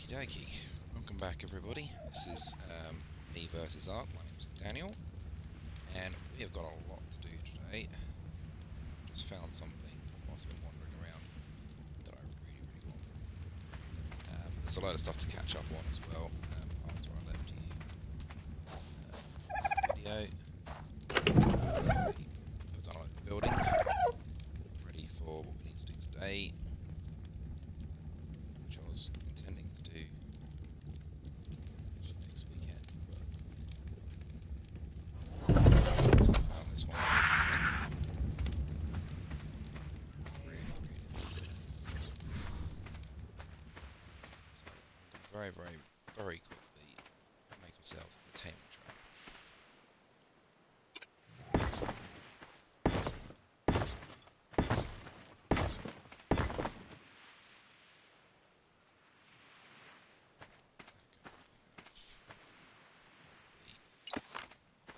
Okie dokie. Welcome back, everybody. This is me versus ARK. My name's Daniel, and we have got a lot to do today. Just found something whilst I've been wandering around that I really want. There's a load of stuff to catch up on as well after I left you. Video. I've done a lot of building, ready for what we need to do today, which I was intending to do next weekend, but I found this one. Really so I'm going to very quickly make ourselves a taming trap.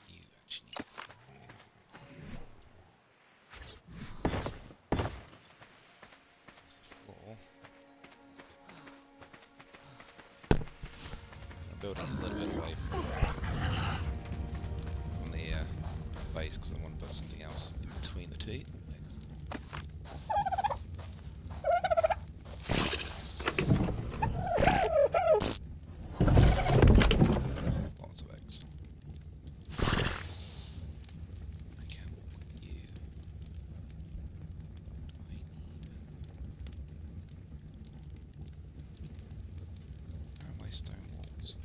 You actually need the floor. I'm building a little bit away from the base because I want to put something else in between the two. Lots of eggs. I can't walk with you. Where are my stone walls?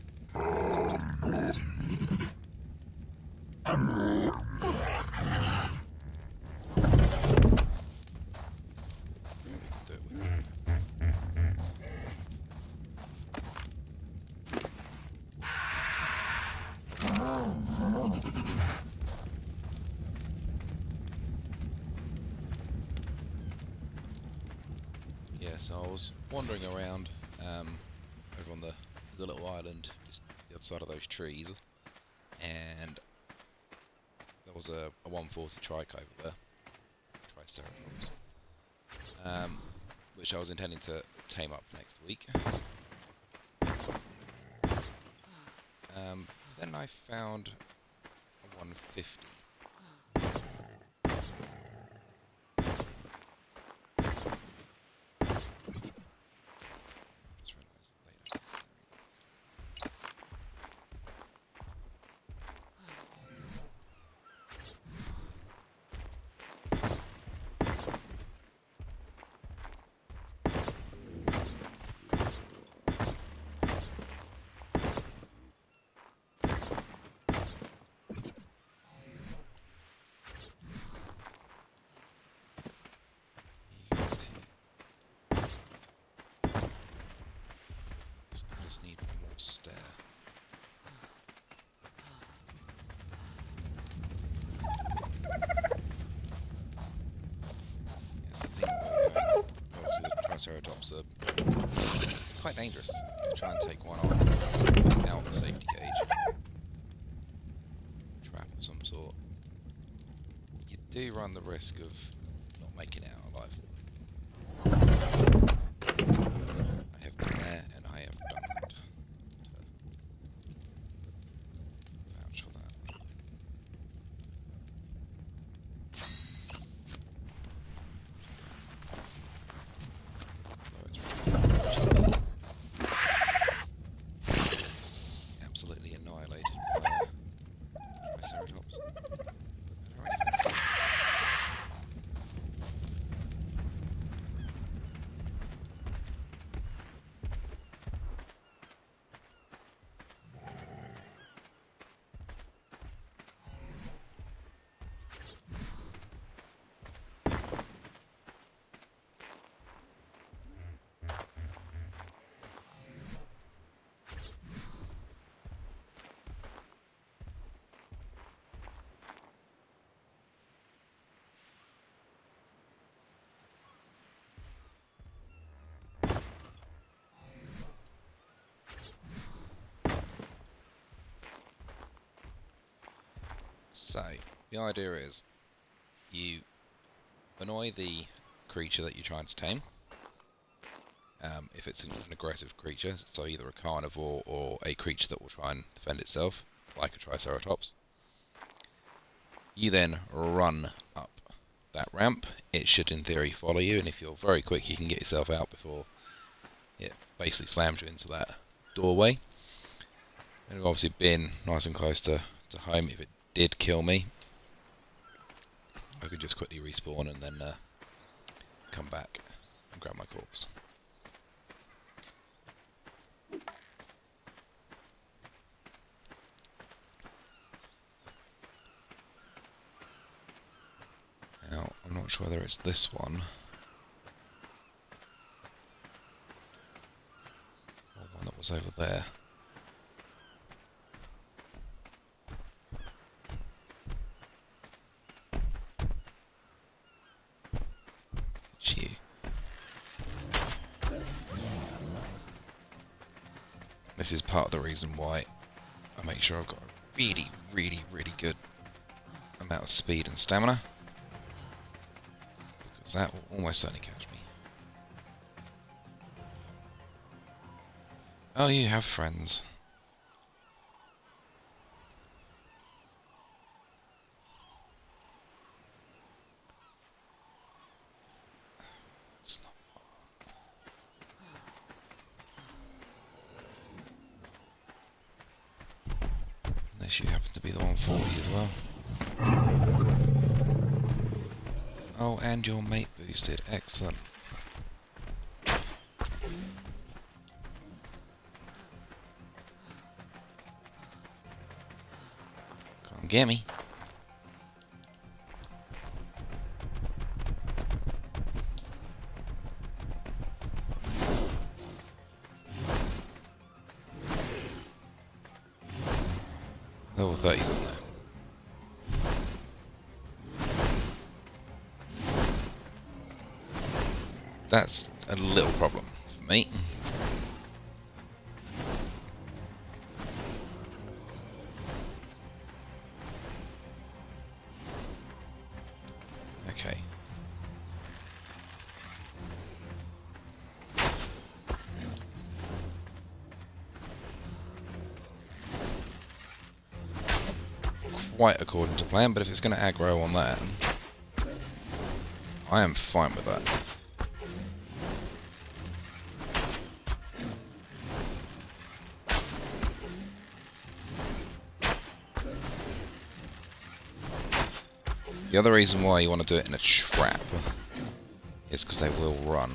Yeah, so I was wandering around over on the little island just the other side of those trees, and there was a 140 trike over there, triceratops, which I was intending to tame up next week. Then I found a 150. Just realised that they don't I just need one more stair. Yes, the thing about going, obviously the triceratops are quite dangerous to try and take one on without the safety cage. Trap of some sort. You do run the risk of not making it out alive. I have been there and I have done that. To vouch for that. Although it's really absolutely annihilated by triceratops. I don't really think so, the idea is, you annoy the creature that you're trying to tame, if it's an aggressive creature, so either a carnivore or a creature that will try and defend itself, like a Triceratops. You then run up that ramp. It should in theory follow you, and if you're very quick you can get yourself out before it basically slams you into that doorway. And we've obviously been nice and close to home. If it did kill me, I could just quickly respawn and then come back and grab my corpse. Now, I'm not sure whether it's this one or one that was over there. Gee. This is part of the reason why I make sure I've got a really, really, really good amount of speed and stamina, because that will almost certainly catch me. Oh, you have friends. Unless you happen to be the 140 as well. Oh, and your mate boosted. Excellent. Come get me. Level 30's on there. That's a little problem for me. Okay. Quite according to plan, but if it's going to aggro on that, I am fine with that. The other reason why you want to do it in a trap is because they will run.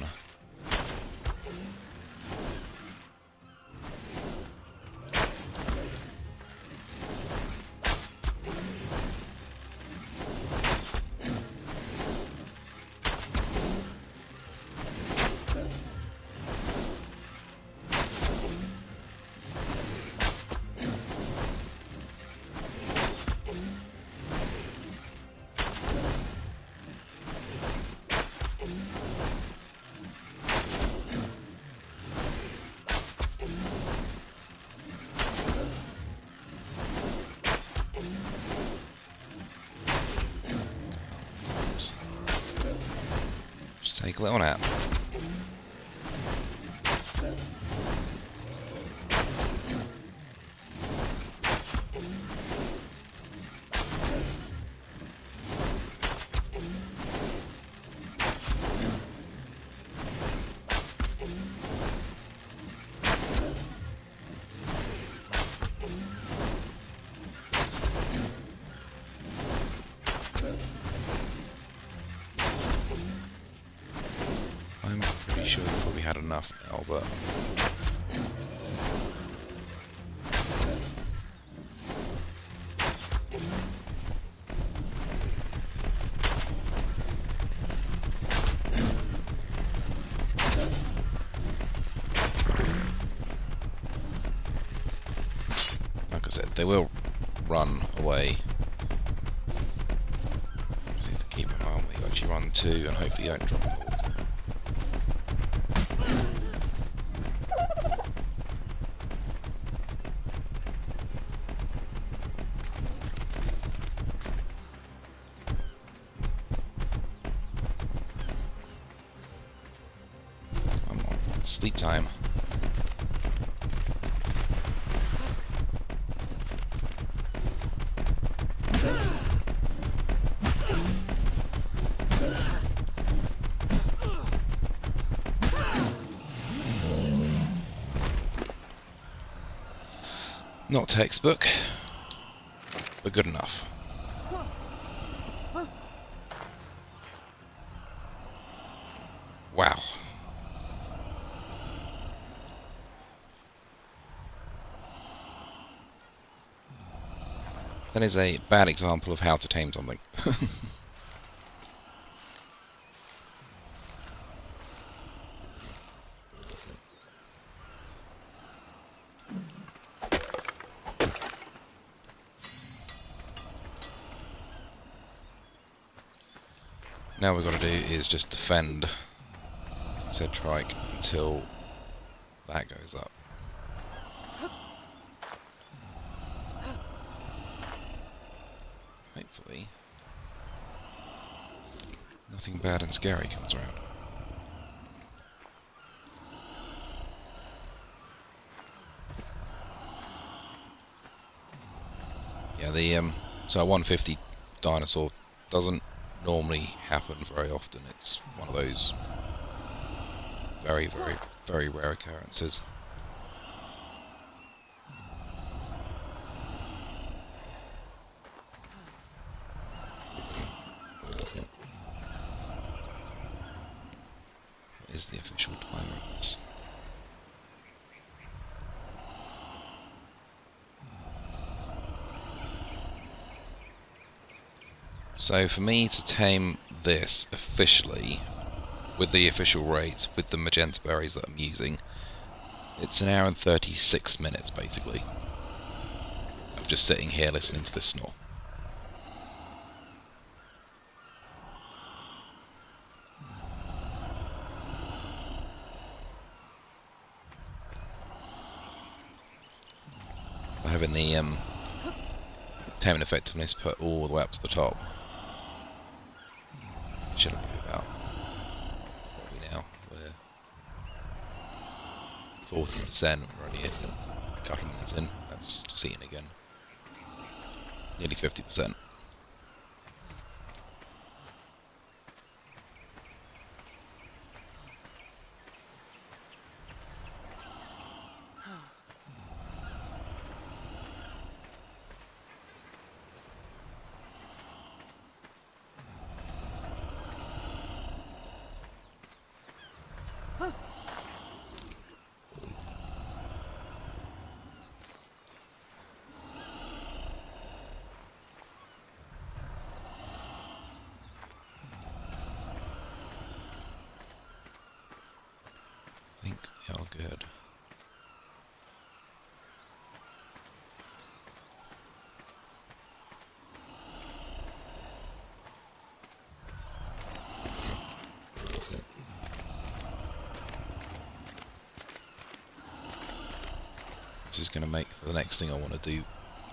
Just take a little nap. I'm pretty sure we probably had enough now, but like I said, they will run away. Just need to keep an eye on where you actually run to, and hopefully you don't drop the ball. sleep time. Not textbook, but good enough. Wow. That is a bad example of how to tame something. Now what we've got to do is just defend said trike until that goes up. Hopefully nothing bad and scary comes around. Yeah, the so a 150 dinosaur doesn't normally happen very often. It's one of those very, very, very rare occurrences. What is the official timer of this? So for me to tame this officially, with the official rates, with the magenta berries that I'm using, it's 1 hour and 36 minutes basically of just sitting here listening to this snore. By having the taming effectiveness put all the way up to the top, it shouldn't be about, what are we now? We're 40%, we're only a couple of minutes in, that's just eating again. Nearly 50%. I think we are good. This is going to make the next thing I want to do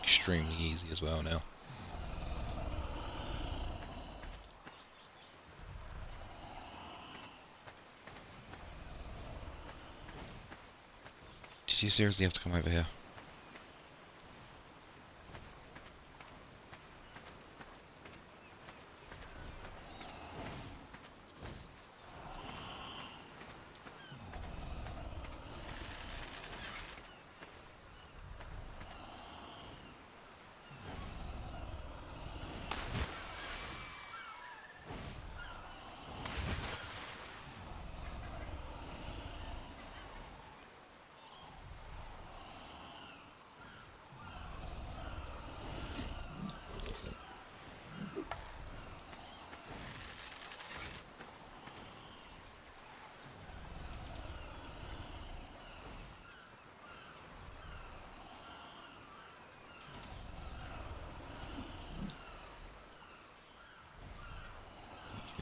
extremely easy as well now. Did you seriously have to come over here?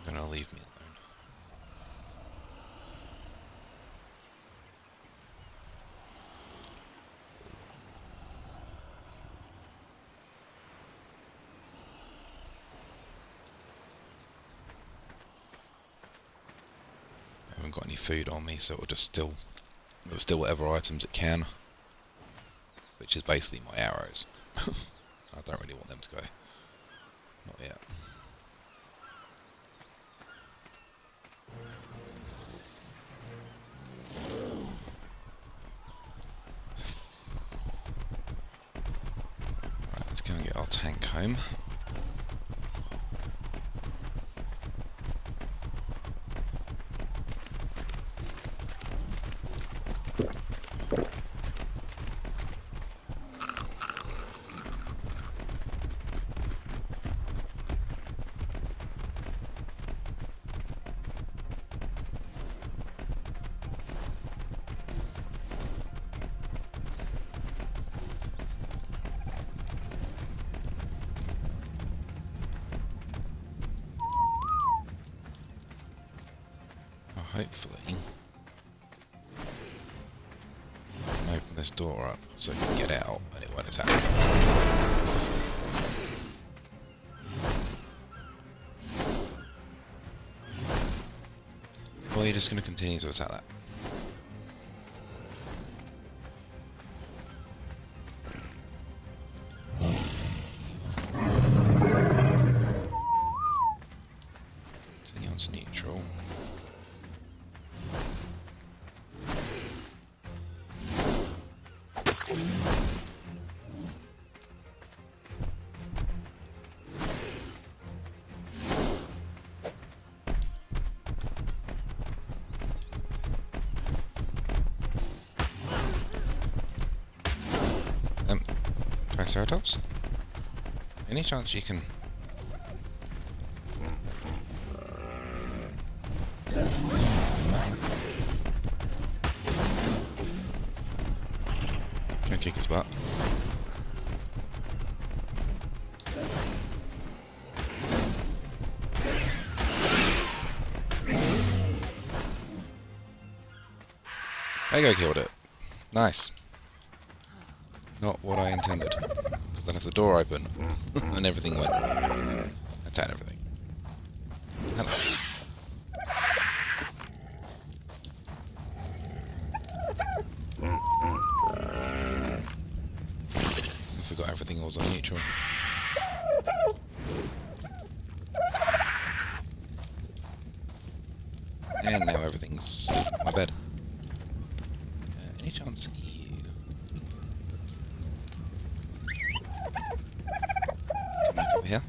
You're gonna leave me alone. I haven't got any food on me, so it'll just still It will steal whatever items it can, which is basically my arrows. I don't really want them to go. Not yet. Right, let's go and get our tank home. Hopefully, I can open this door up so you can get out and it won't attack you. Or you're just going to continue to attack that. Neon's neutral. Triceratops? Any chance you can... Try and kick his butt. There you go, killed it. Nice. Not what I intended. Because I left the door open and everything went. Attacked everything. Hello. I forgot everything was on neutral. And now everything's sleeping in my bed. Any chance you... Come back over here.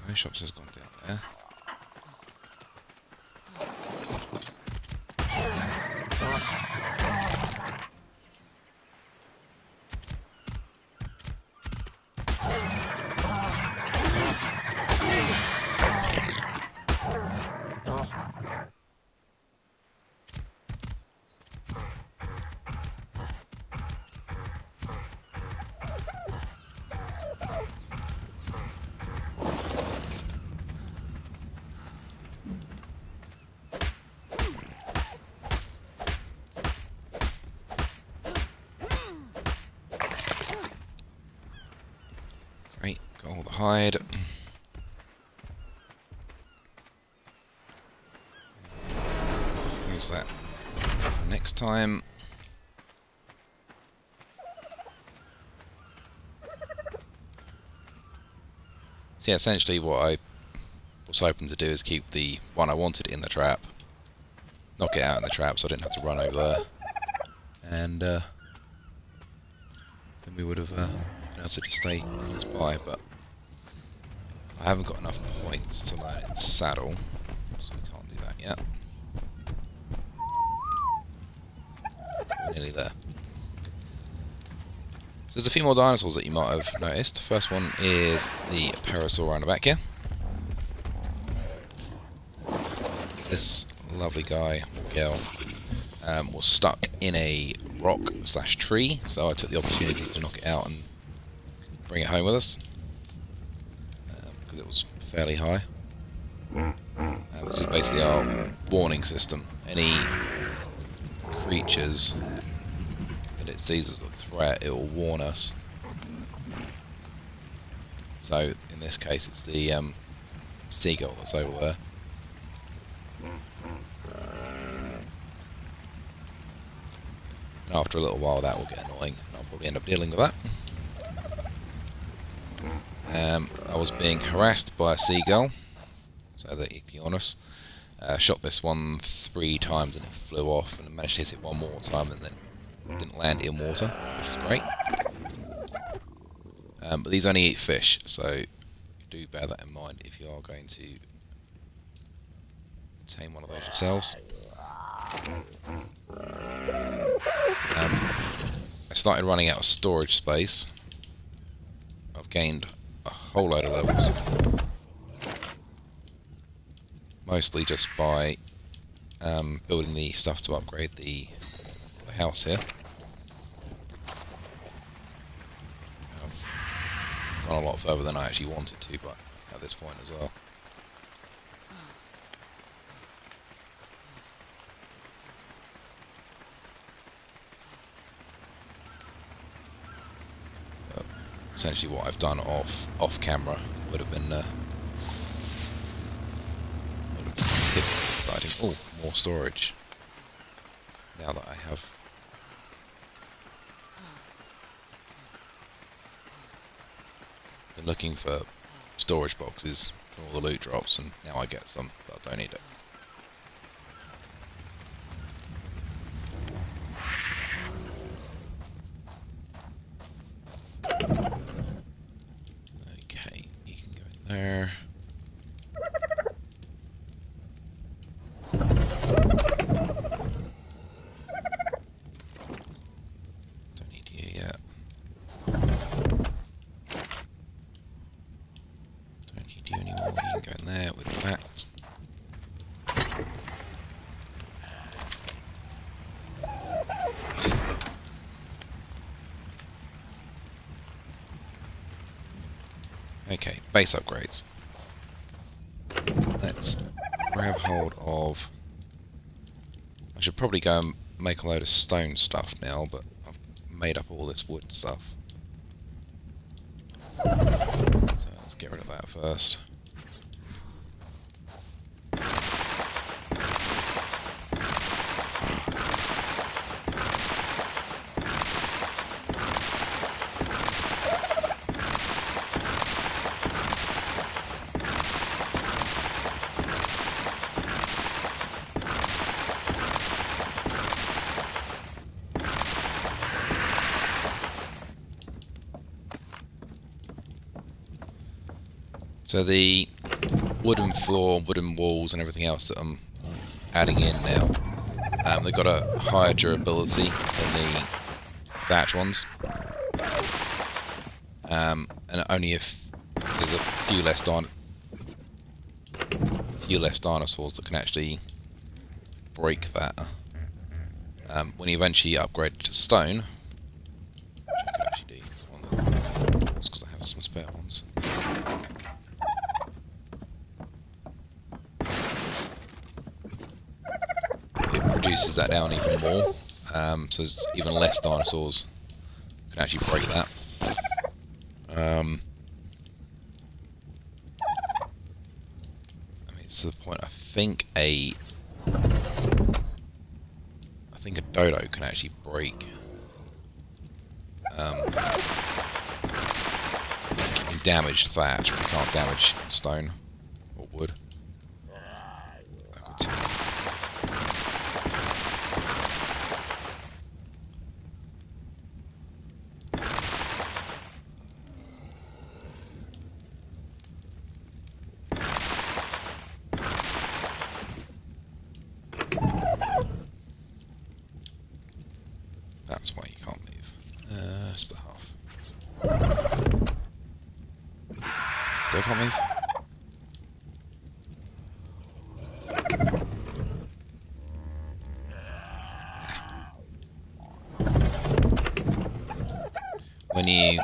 No shops has gone down there. Great, got all the hide. Use that for next time. So yeah, essentially what I was hoping to do is keep the one I wanted in the trap, knock it out in the trap so I didn't have to run over there, and then we would have been able to just stay close by, but I haven't got enough points to learn its saddle, so we can't do that yet. We're nearly there. So there's a few more dinosaurs that you might have noticed. The first one is the parasaur around the back here. This lovely guy, or girl, was stuck in a rock/tree, so I took the opportunity to knock it out and bring it home with us, because it was fairly high. This is basically our warning system. Any creatures that it sees as a threat, it will warn us. So in this case it's the seagull that's over there. And after a little while that will get annoying, and I'll probably end up dealing with that. I was being harassed by a seagull, so the Ichthyornis. Shot this one 3 times and it flew off, and I managed to hit it one more time and then didn't land in water, which is great. But these only eat fish, so do bear that in mind if you are going to tame one of those yourselves. I started running out of storage space. I've gained a whole load of levels. Mostly just by building the stuff to upgrade the house here. I've gone a lot further than I actually wanted to, but at this point as well. Essentially what I've done off camera would have been exciting. Oh, more storage. Now that I have been looking for storage boxes for all the loot drops, and now I get some, but I don't need it. Okay, you can go in there. Don't need you yet. Don't need you anymore. You can go in there with that. Okay, base upgrades. Let's grab hold of... I should probably go and make a load of stone stuff now, but I've made up all this wood stuff. So let's get rid of that first. So the wooden floor, wooden walls and everything else that I'm adding in now, they've got a higher durability than the thatch ones. And only if there's a few less dinosaurs that can actually break that. When you eventually upgrade to stone, which I can actually do on the doors because I have some spare ones. Reduces that down even more, so there's even less dinosaurs can actually break that. I mean, to the point, I think a dodo can actually break. It can damage thatch, but it can't damage stone or wood. That's why you can't move. Split half. Still can't move? When you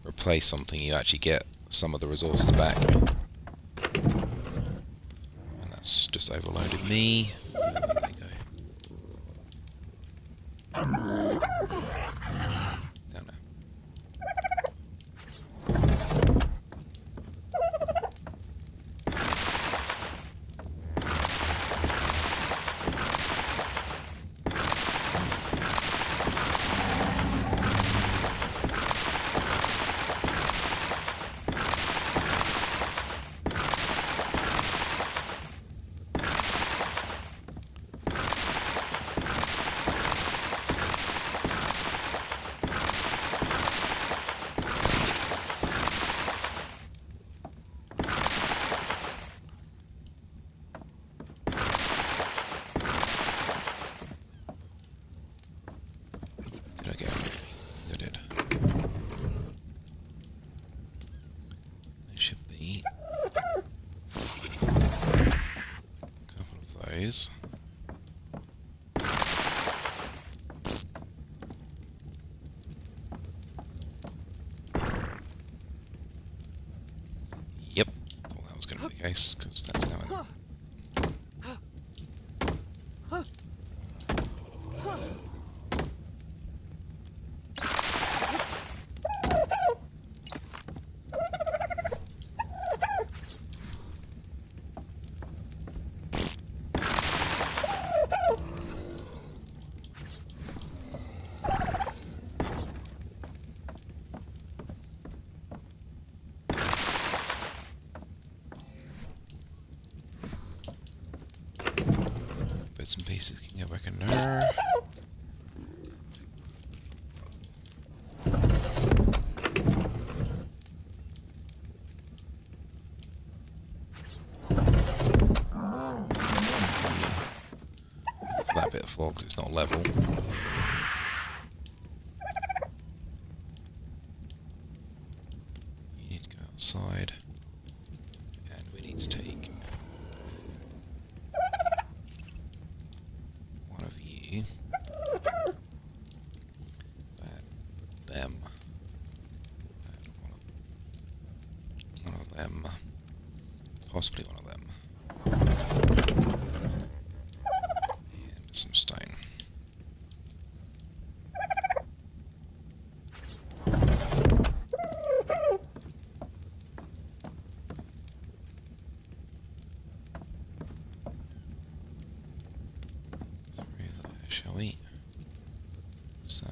replace something, you actually get some of the resources back. And that's just overloaded me. There you go. Down there. those. Yep, thought that was going to be the case, because that's how it... Bits and pieces can go back in there. For that bit of fog, 'cause it's not level. You need to go outside, and we need to take one of you, them, and one of them, possibly one of them, and some stone. Through there, shall we? So...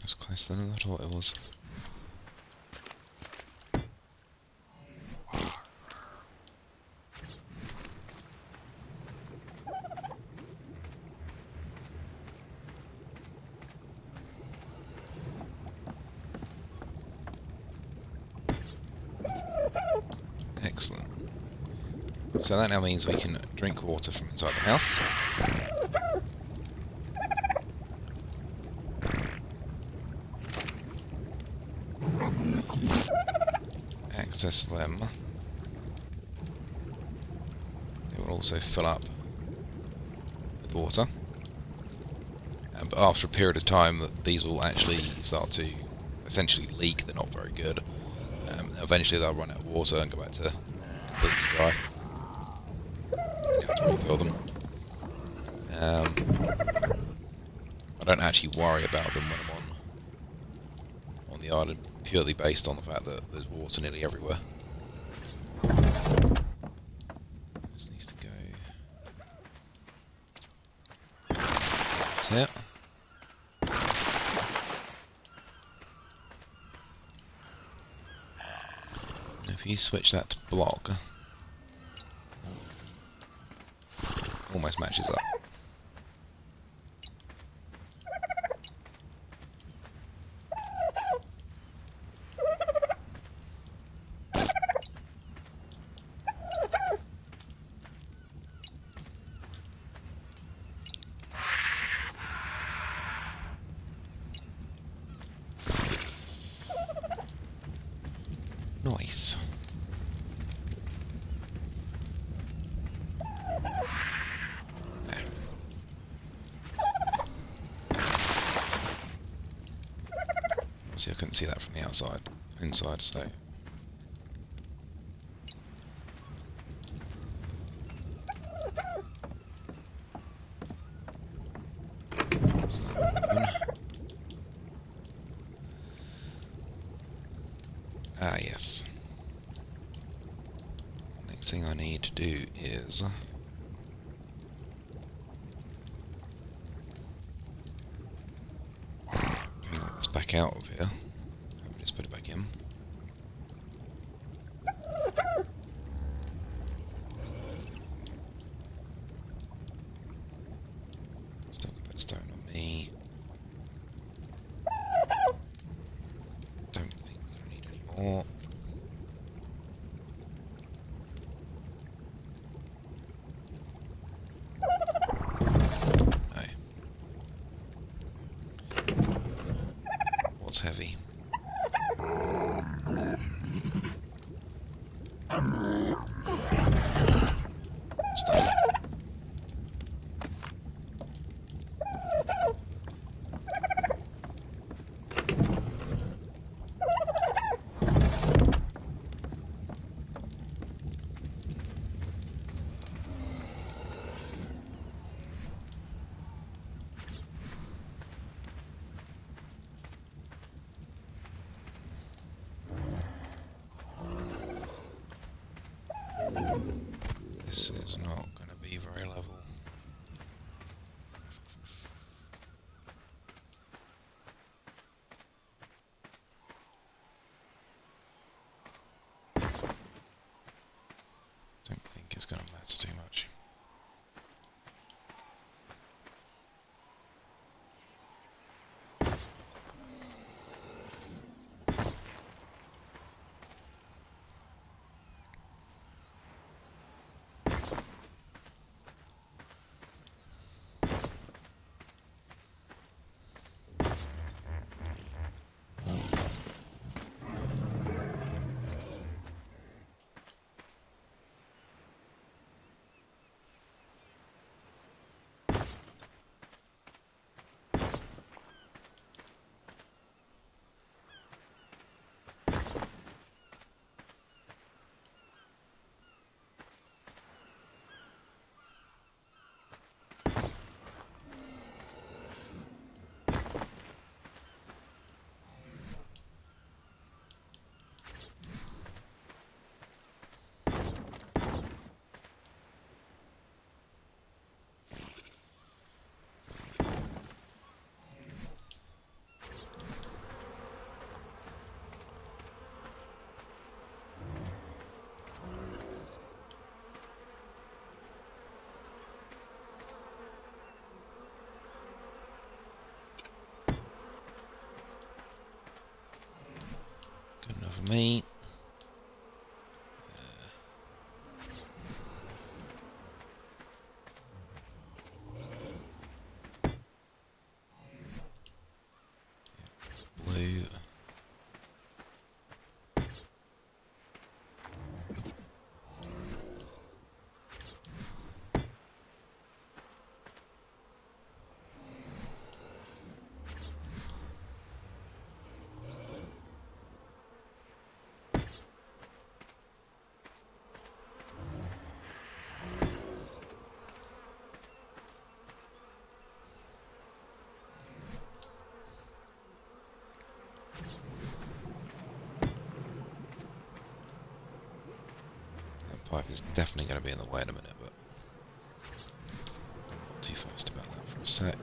It's closer than I thought it was. Excellent. So that now means we can drink water from inside the house. Access them. They will also fill up with water. But after a period of time, these will actually start to essentially leak. They're not very good. Eventually they'll run out of water and go back to completely dry. You have to refill them. I don't actually worry about them when I'm on the island, purely based on the fact that there's water nearly everywhere. This needs to go. That's it. If you switch that to block, almost matches up. Nice. See, I couldn't see that from the inside, so... Ah, yes. Next thing I need to do is... bring this back out of here. Let me just put it back in. Still got that stone on me. Don't think we're going to need any more. Heavy. Stop. This is not going to be very level. Don't think it's going to matter too much. Good enough for me. Blue. Pipe is definitely going to be in the way in a minute, but not too fast about that for a sec.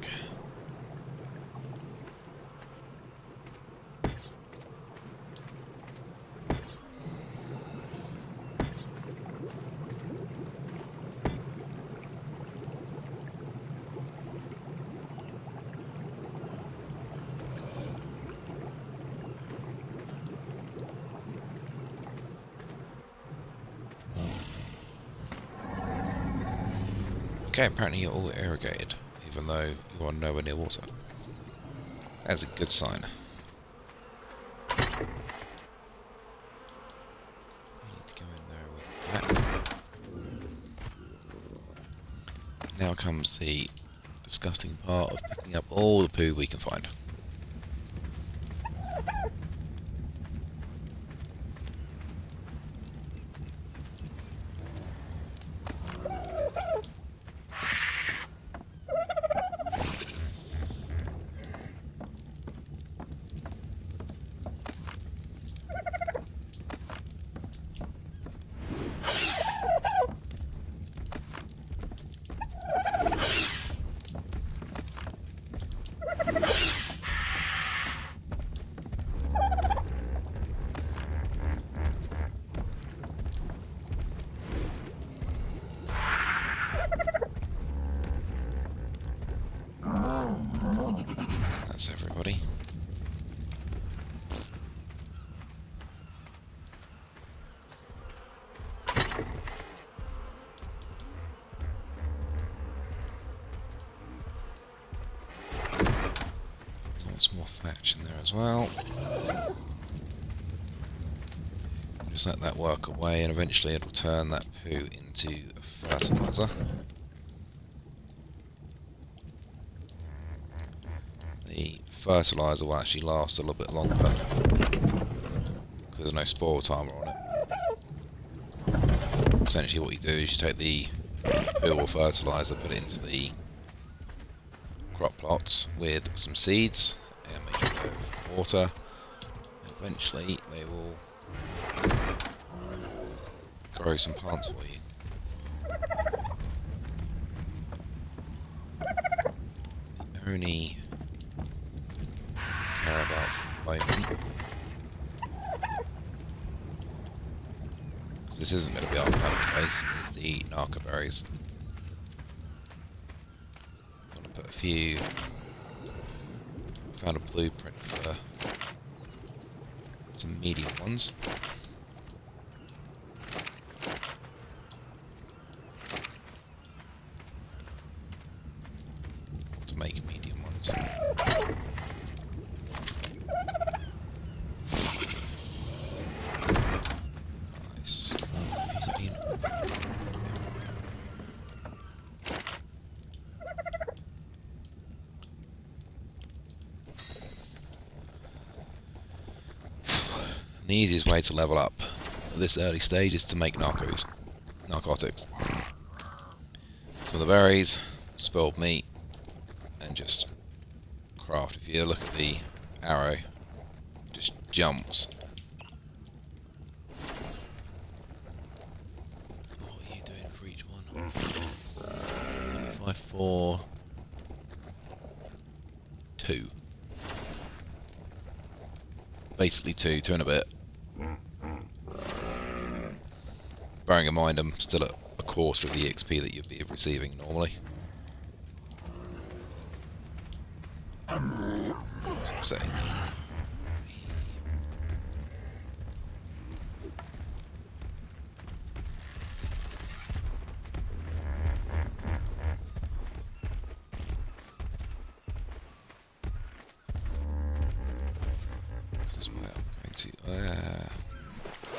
Okay, apparently you're all irrigated, even though you are nowhere near water. That's a good sign. We need to go in there with that. Now comes the disgusting part of picking up all the poo we can find. everybody. Got some more thatch in there as well. Just let that work away, and eventually it'll turn that poo into a fertilizer. The fertilizer will actually last a little bit longer because there's no spoil timer on it. Essentially what you do is you take the poo or fertilizer, put it into the crop plots with some seeds and make sure they're water. Eventually they will grow some plants for you. The only care about for the moment, because this isn't going to be our permanent base, is the narco berries. I'm going to put a few. Found a blueprint for some medium ones. To make medium ones. Nice. Have you got any? The easiest way to level up at this early stage is to make narcotics. Some of the berries, spoiled meat, and just craft. If you look at the arrow, it just jumps. What are you doing for each one? 5, 4, 2. Basically 2 and a bit. Bearing in mind I'm still at a quarter of the XP that you'd be receiving normally. So, this is where I'm going to.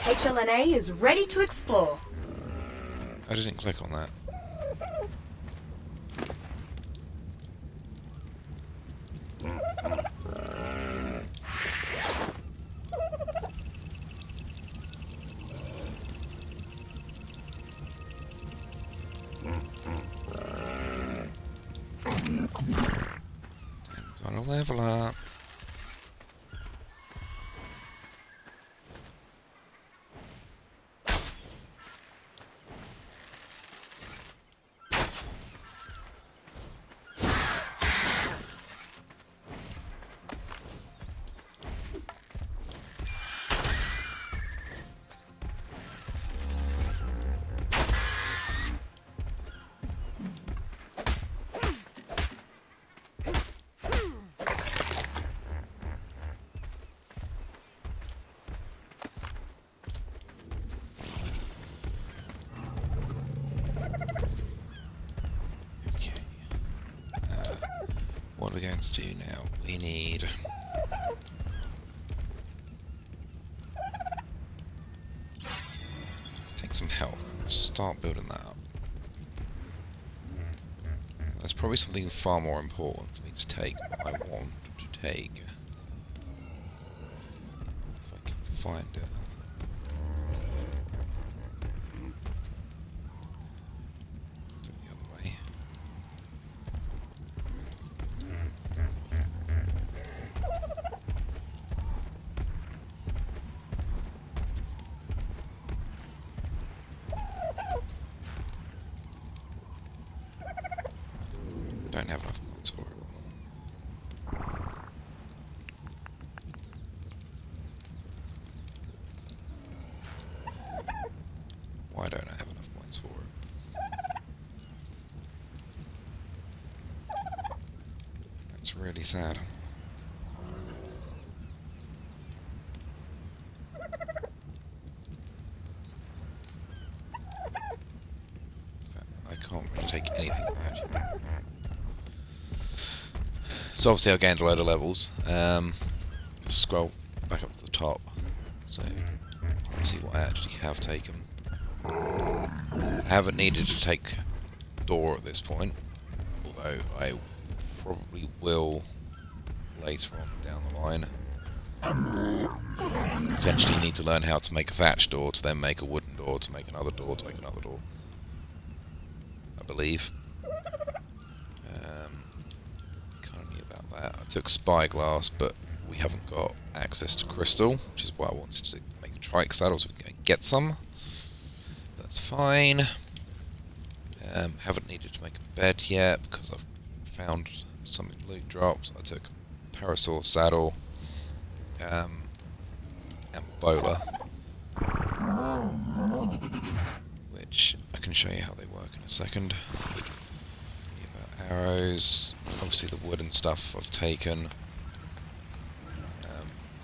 HLNA is ready to explore. I didn't click on that. Gotta level up. What are we going to do now? We need... let's take some health. Start building that up. That's probably something far more important for me to take, but I want to take... if I can find it. Do it the other way. Don't have enough points for it. Why don't I have enough points for it? That's really sad. take anything actually. So obviously I gained a load of levels. Scroll back up to the top, so let's see what I actually have taken. I haven't needed to take door at this point, although I probably will later on down the line. Essentially need to learn how to make a thatch door to then make a wooden door to make another door to make another door, I believe. Kind of knew about that. I took spyglass, but we haven't got access to crystal, which is why I wanted to make a trike saddle so we can go and get some. That's fine. Haven't needed to make a bed yet because I've found some loot drops. I took a parasaur saddle and bowler, which I can show you how they work in a second. About arrows, obviously the wooden stuff I've taken.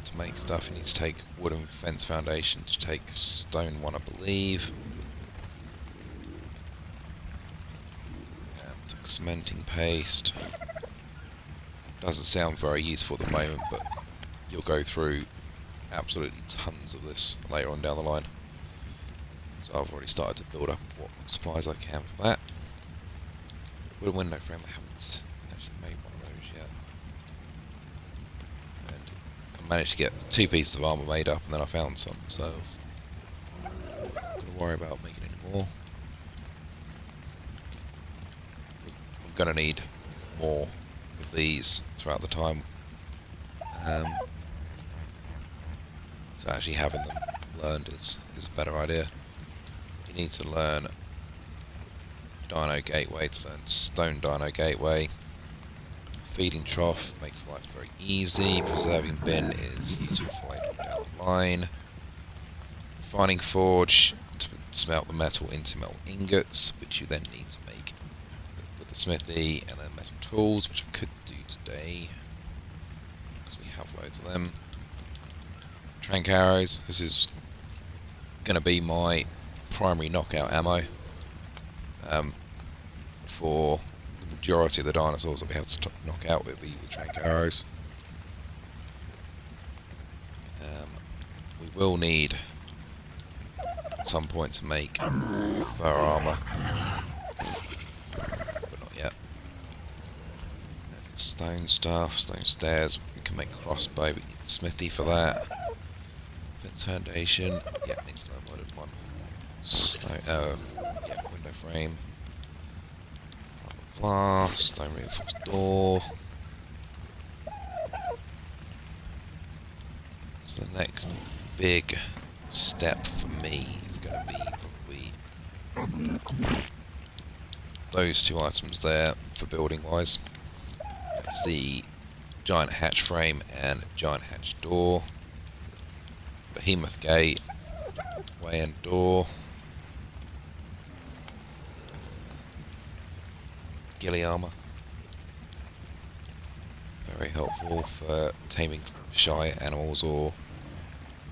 To make stuff you need to take wooden fence foundation, to take stone one I believe. Took cementing paste. Doesn't sound very useful at the moment, but you'll go through absolutely tons of this later on down the line. So I've already started to build up what supplies I can for that. With a window frame, I haven't actually made one of those yet. And I managed to get 2 pieces of armour made up, and then I found some, so I'm not going to worry about making any more. I'm going to need more of these throughout the time. So actually having them learned is a better idea. You need to learn Dino Gateway to learn Stone Dino Gateway. Feeding Trough makes life very easy. Preserving Bin is useful for later down the line. Refining Forge to smelt the metal into metal ingots, which you then need to make with the smithy, and then metal tools, which I could do today because we have loads of them. Trank arrows. This is going to be my primary knockout ammo for the majority of the dinosaurs I'll be able to knock out with the trank arrows. We will need at some point to make fur armour, but not yet. There's the stone stuff, stone stairs. We can make a crossbow, we need smithy for that. Fence foundation, yeah, needs to learn loaded one. Stone, yeah, window frame. Blah, blah, stone reinforced door. So the next big step for me is going to be probably those 2 items there for building wise. That's the giant hatch frame and giant hatch door. Behemoth gate, way end door. Ghillie armour. Very helpful for taming shy animals or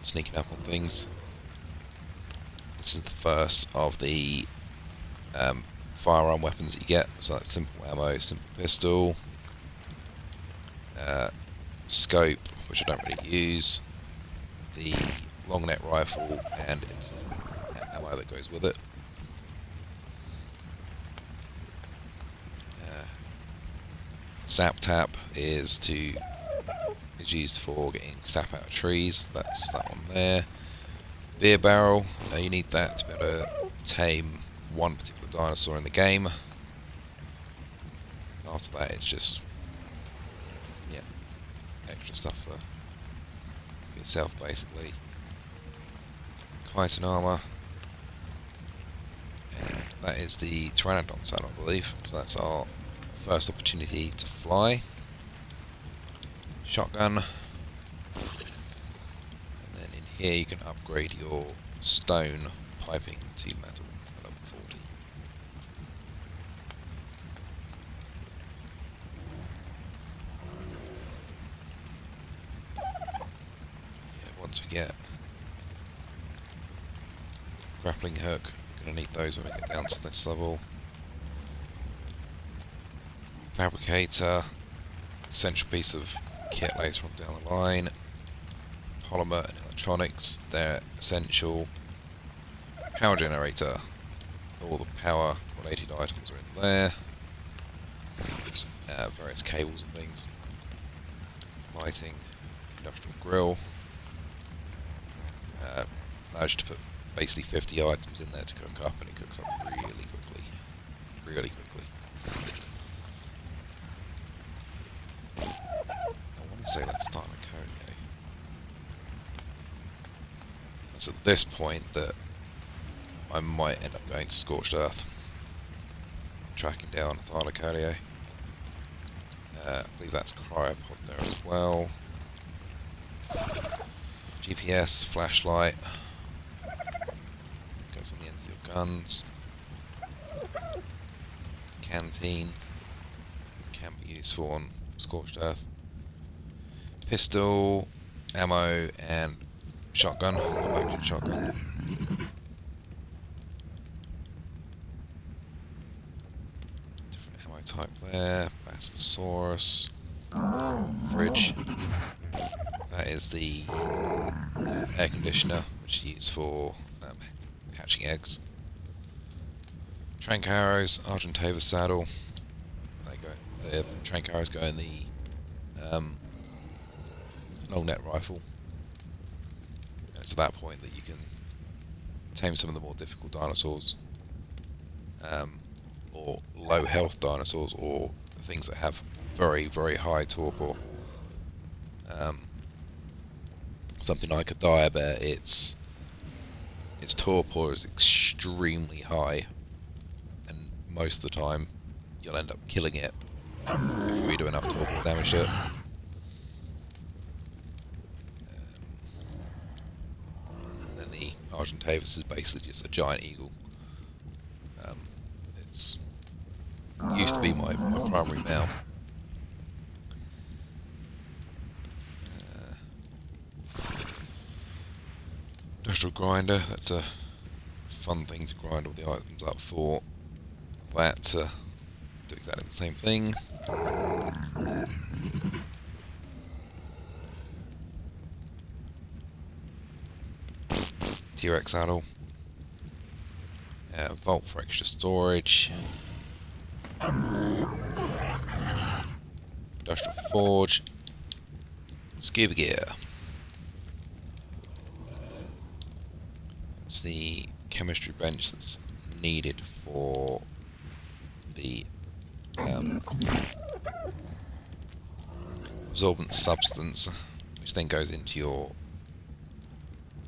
sneaking up on things. This is the first of the firearm weapons that you get. So that's simple ammo, simple pistol, scope, which I don't really use, the long neck rifle, and it's ammo that goes with it. Sap tap is used for getting sap out of trees. That's that one there. Beer barrel, you need that to be able to tame one particular dinosaur in the game. After that, it's just extra stuff for yourself, basically. Chitin armor. And that is the Pteranodon saddle, I believe. So that's our first opportunity to fly. Shotgun. And then in here you can upgrade your stone piping to metal at level 40. Yeah, once we get grappling hook, gonna need those when we get down to this level. Fabricator, essential piece of kit later on down the line. Polymer and electronics, they're essential. Power generator, all the power related items are in there. Various cables and things. Lighting, industrial grill. Allows you to put basically 50 items in there to cook up, and it cooks up really quickly. Really quickly. I want to say let's start a Codio. It's at this point that I might end up going to Scorched Earth. Tracking down Thylacoleo. I believe that's cryopod there as well. GPS, flashlight. Goes on the ends of your guns. Canteen. Can be useful on Scorched Earth. Pistol, ammo, and shotgun. Go back to the shotgun. Different ammo type there. Bastosaurus. Fridge. That is the air conditioner, which is used for hatching eggs. Trank arrows, Argentavis saddle. The trank arrows go in the long net rifle. And it's at that point that you can tame some of the more difficult dinosaurs, or low health dinosaurs, or things that have very high torpor. Something like a dire bear, its torpor is extremely high, and most of the time you'll end up killing it if you do enough torpor damage to it. And then the Argentavis is basically just a giant eagle. It's used to be my primary mount. Industrial grinder, that's a fun thing to grind all the items up for. That to do exactly the same thing. T-Rex saddle. Vault for extra storage. Industrial forge. Scuba gear. It's the chemistry bench that's needed for the absorbent substance, which then goes into your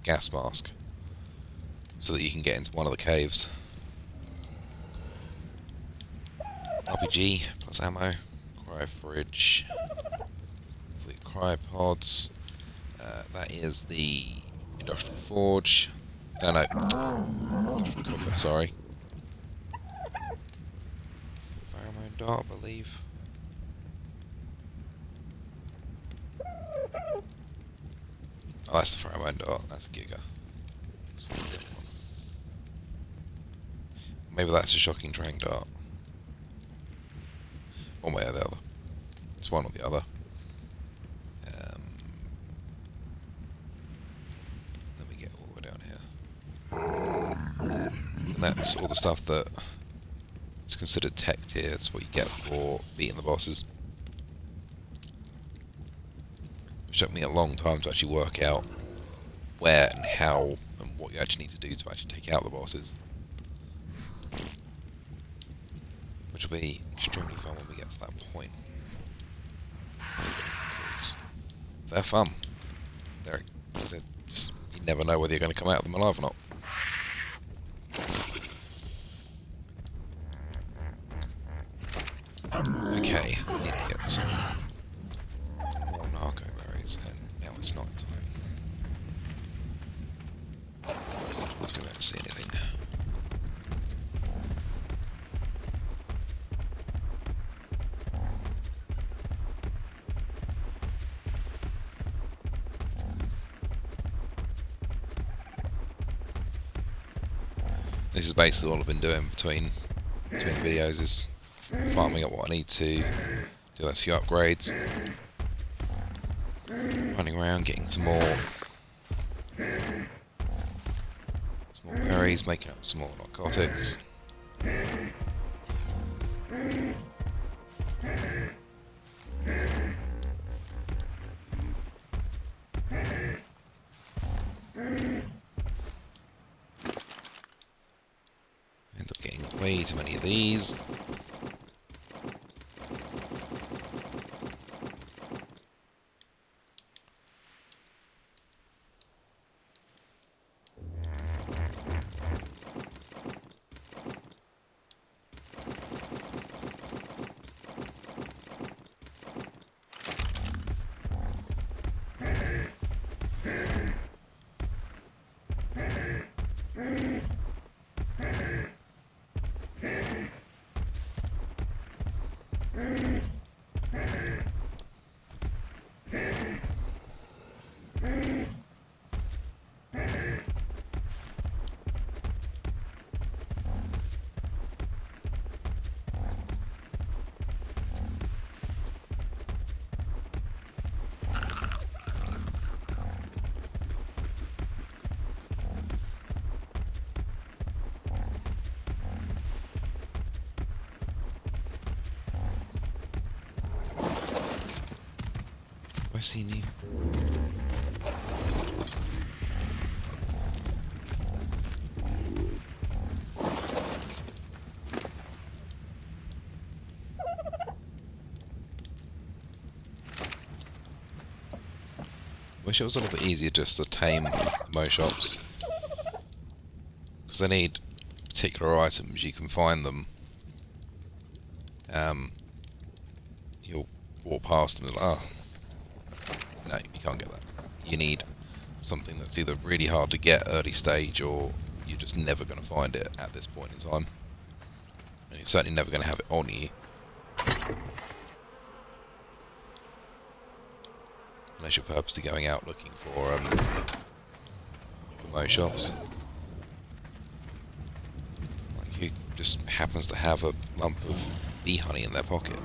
gas mask, so that you can get into one of the caves. RPG plus ammo, cryo fridge, cryopods. That is the industrial forge. No, industrial cooker, sorry. Pheromone dart, I believe. Oh, that's the pheromone dart. That's Giga. Maybe that's a shocking trank dart. One way or the other. It's one or the other. Let me get all the way down here. And that's all the stuff that is considered tech tier. It's what you get for beating the bosses. It took me a long time to actually work out where and how and what you actually need to do to actually take out the bosses. Which will be extremely fun when we get to that point. Because they're fun. They're just, you never know whether you're going to come out of them alive or not. Okay, I need to get some more narco berries, and now it's night time. Let's go out and see anything. This is basically all I've been doing between videos, is farming up what I need to, do a few upgrades, running around getting some more berries, making up some more narcotics. End up getting way too many of these. I seen you. Wish it was a little bit easier just to tame the Mo shops, because they need particular items. You can find them. You'll walk past them and like, oh, no, you can't get that. You need something that's either really hard to get early stage, or you're just never going to find it at this point in time. And you're certainly never going to have it on you. Unless you're purposely going out looking for Mo shops. Like who just happens to have a lump of bee honey in their pocket.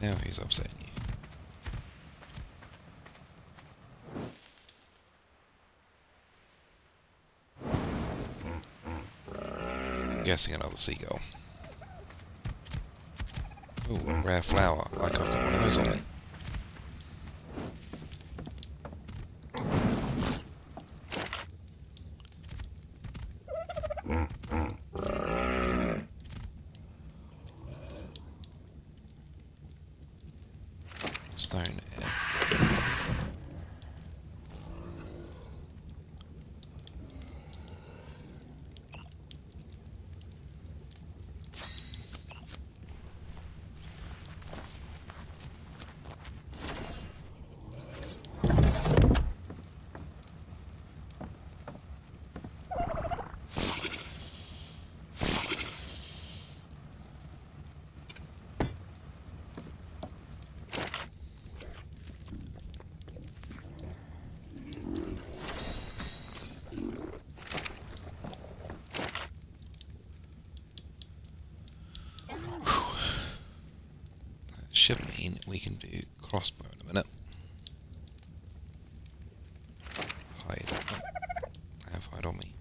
Now he's upsetting you. I'm guessing another seagull. Ooh, a rare flower. Like I've got one of those on me. Stone egg. Should mean we can do crossbow in a minute. Hide. Oh, I have hide on me.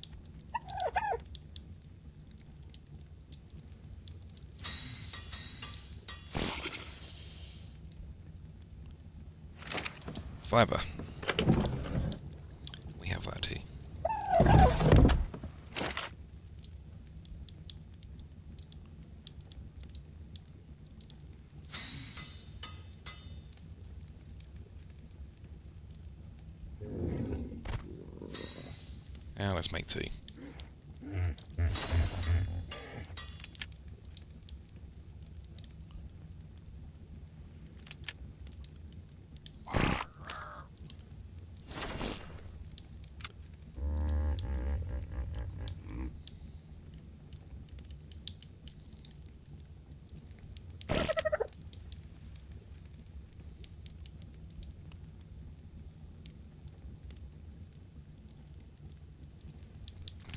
Fiber. We have that too. Now let's make two.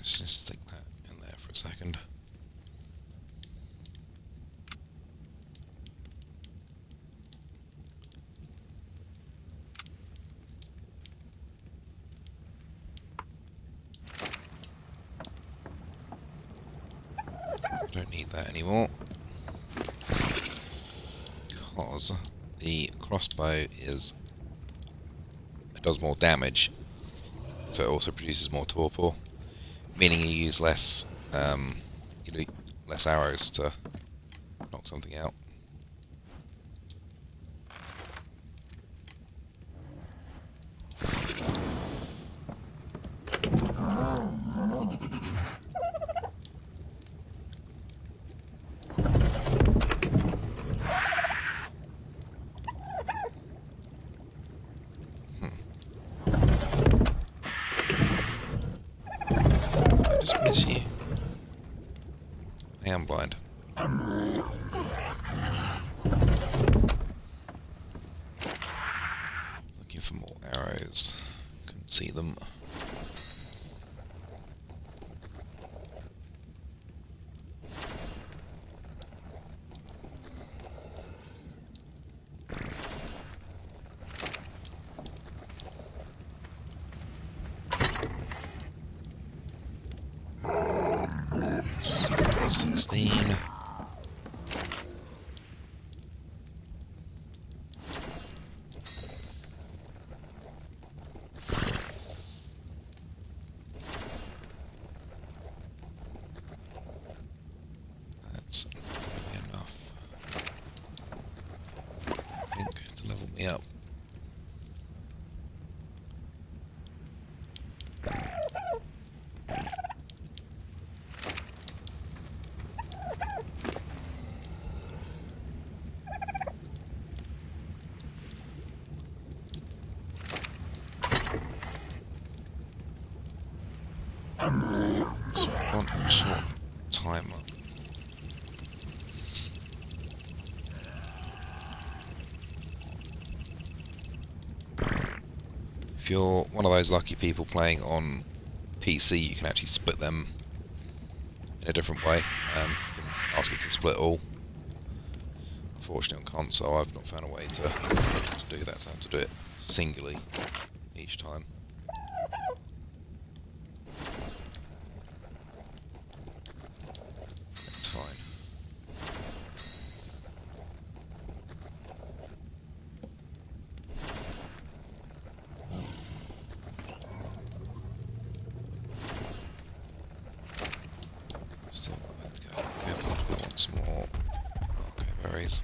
Let's just stick that in there for a second. Don't need that anymore because the crossbow does more damage, so it also produces more torpor, meaning you use less less arrows to knock something out. Miss you. I am blind. Looking for more arrows. Couldn't see them. That's enough, I think, to level me up. So one short timer. If you're one of those lucky people playing on PC, you can actually split them in a different way. You can ask it to split all. Unfortunately on console I've not found a way to do that, so I have to do it singly each time. That's fine. Still got that to go. I want some more ARK berries.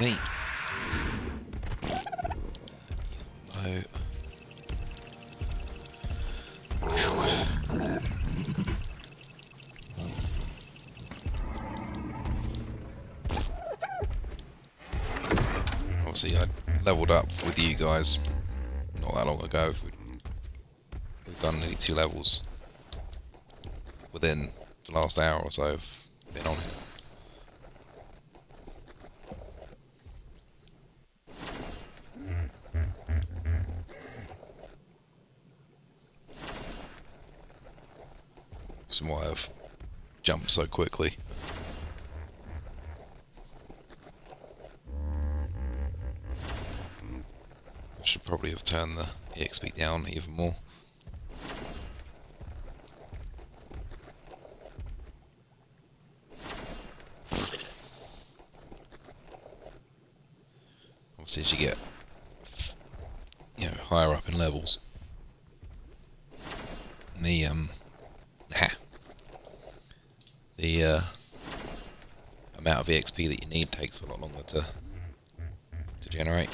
me. Yellow. Obviously, I leveled up with you guys not that long ago. We've done nearly 2 levels within the last hour or so of being on here. That's why I've jumped so quickly. I should probably have turned the EXP down even more. Obviously, as you get, higher up in levels, the amount of EXP that you need takes a lot longer to generate.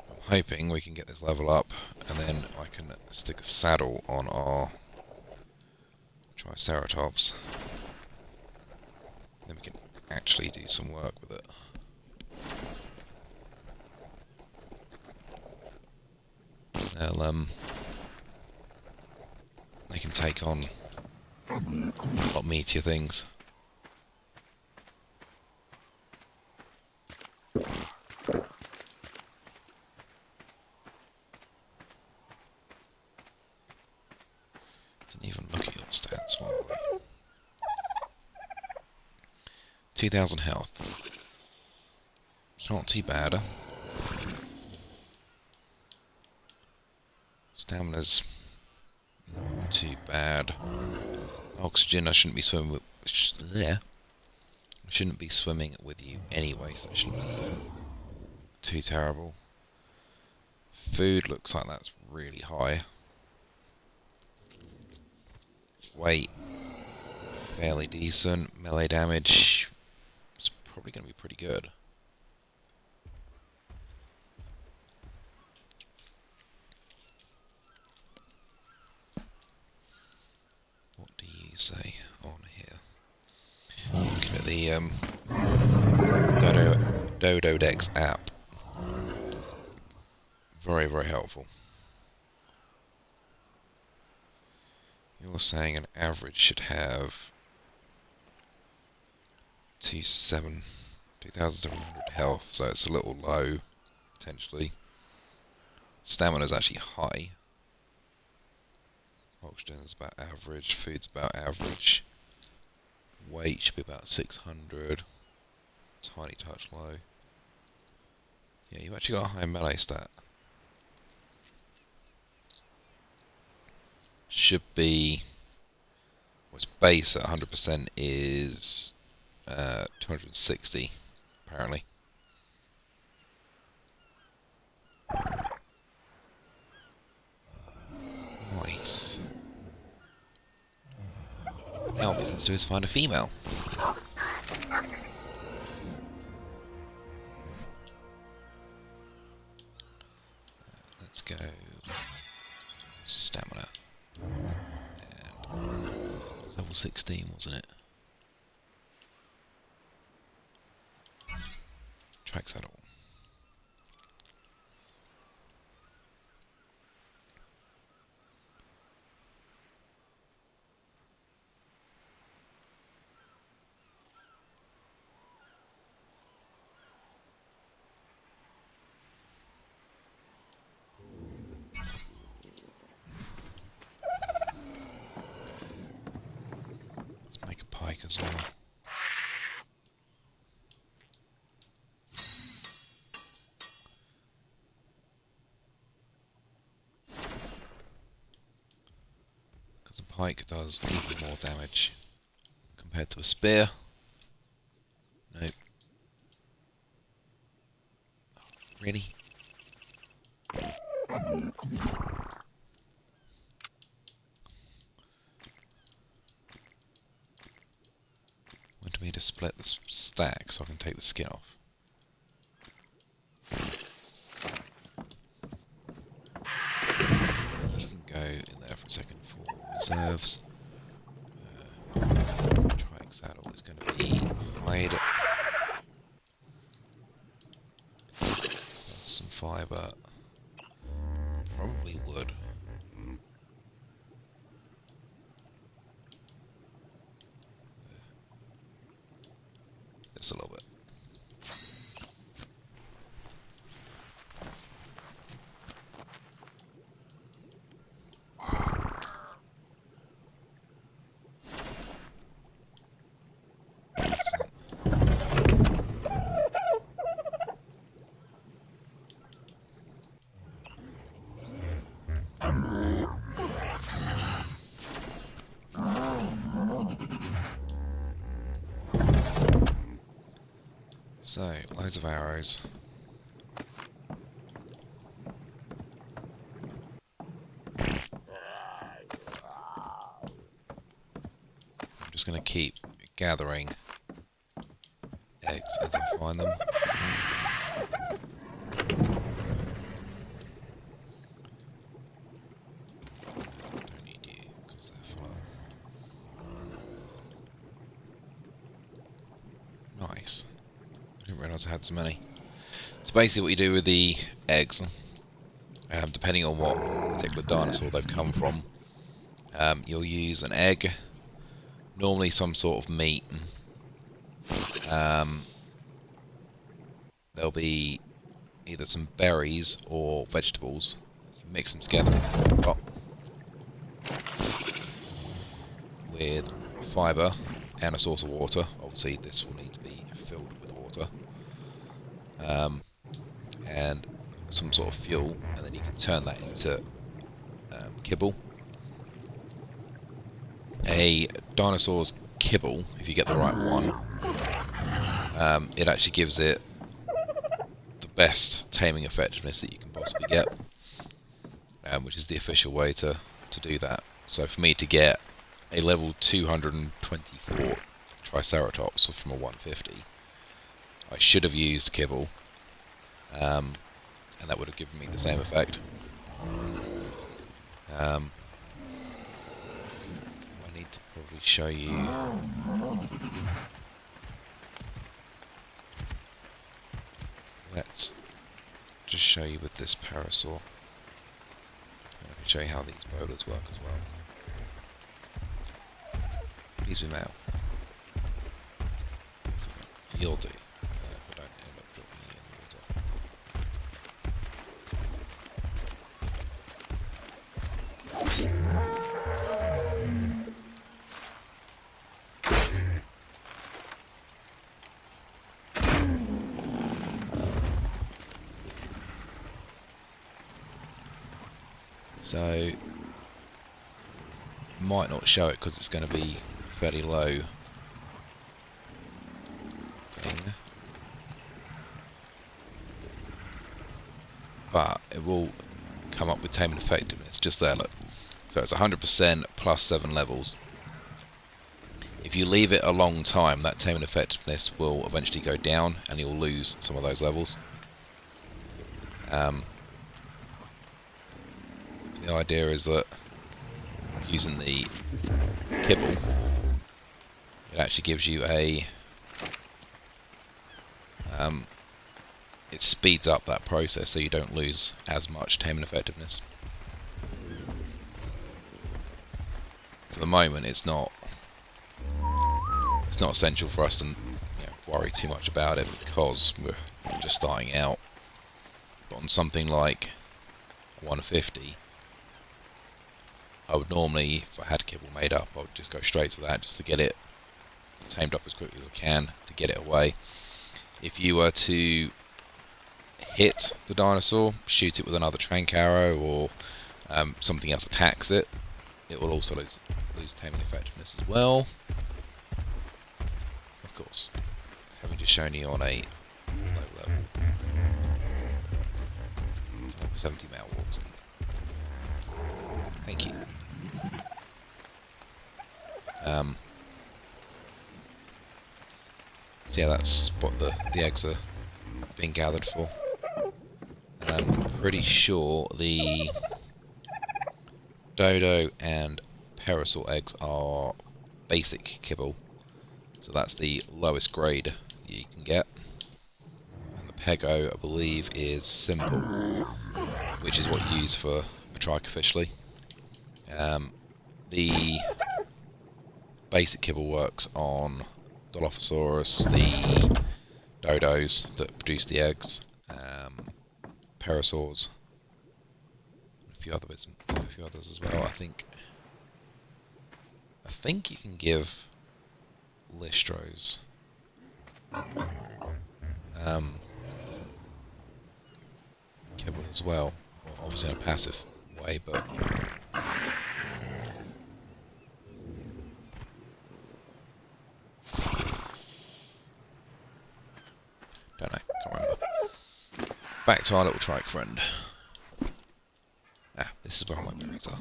I'm hoping we can get this level up, and then I can stick a saddle on our Triceratops. Then we can actually do some work with it. They can take on a lot meatier things. Didn't even look at your stats, what are they? 2,000 health. It's not too bad. Stamina's not too bad. Oxygen, I shouldn't be swimming with. I shouldn't be swimming with you anyway, so it shouldn't be too terrible. Food looks like that's really high. Weight, fairly decent. Melee damage, it's probably going to be pretty good. What do you say on here? Looking at the Dodo Dex app. Very, very helpful. You're saying an average should have 2,700 health, so it's a little low, potentially. Stamina's actually high. Oxygen is about average, food's about average. Weight should be about 600. Tiny touch low. Yeah, you've actually got a high melee stat. Should be... its base at 100% is 260, apparently. Nice. Now what we need to do is find a female. Let's go stamina. And it was level 16, wasn't it? Trike saddle. Make a pike as well. Because a pike does even more damage compared to a spear. Nope. Really? Wanted me to split the stack so I can take the skin off. You can go in there for a second for reserves. Trike saddle is going to be hide. Some fibre. Probably wood. Just a little bit. So, loads of arrows. I'm just going to keep gathering eggs as I find them. Don't need you because they're full. Nice. I didn't realise I had so many. So basically what you do with the eggs, depending on what particular dinosaur they've come from, you'll use an egg, normally some sort of meat. There'll be either some berries or vegetables. You mix them together in a pot with fibre and a source of water. Obviously this will need to be filled with water. And some sort of fuel, and then you can turn that into kibble. A dinosaur's kibble, if you get the right one, it actually gives it the best taming effectiveness that you can possibly get, which is the official way to do that. So for me to get a level 224 Triceratops from a 150, I should have used kibble, and that would have given me the same effect. I need to probably show you. Let's just show you with this parasaur. And I can show you how these bowlers work as well. Please be male. You'll do. If I don't end up dropping you in the water. So, might not show it because it's going to be fairly low thing, but it will come up with taming effectiveness just there, look. So it's 100% plus 7 levels. If you leave it a long time, that taming effectiveness will eventually go down and you'll lose some of those levels. The idea is that using the kibble, it actually gives you a it speeds up that process so you don't lose as much taming effectiveness. For the moment it's not essential for us to worry too much about it because we're just starting out. But on something like 150, I would normally, if I had kibble made up, I would just go straight to that just to get it tamed up as quickly as I can to get it away. If you were to hit the dinosaur, shoot it with another trank arrow or something else attacks it, it will also lose taming effectiveness as well. Of course, having just shown you on a low level. 70 male walks in. Thank you. So yeah, that's what the eggs are being gathered for. And I'm pretty sure the dodo and parasol eggs are basic kibble. So that's the lowest grade you can get. And the pego, I believe, is simple, which is what you use for a trike officially. The basic kibble works on Dilophosaurus, the dodos that produce the eggs, parasaurs, a few others as well. I think you can give listros kibble as well. Well, obviously in a passive way, but don't know, can't remember. Back to our little trike friend. Ah, this is where all my berries are.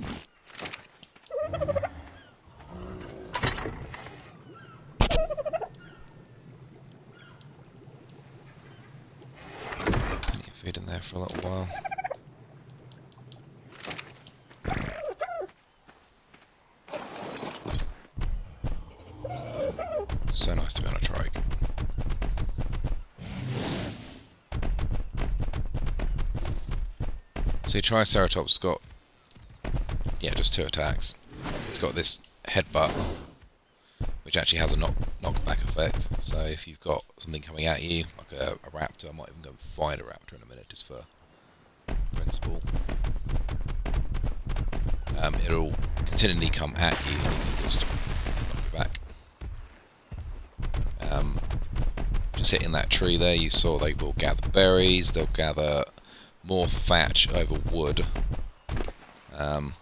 Plenty of food in there for a little while. So nice to be on a trike. So your Triceratop's got, just 2 attacks. It's got this headbutt, which actually has a knockback effect. So if you've got something coming at you, like a raptor, I might even go and find a raptor in a minute just for principle. It'll continually come at you and you can just knock it back. Just hitting that tree there, you saw they will gather berries, they'll gather more thatch over wood. So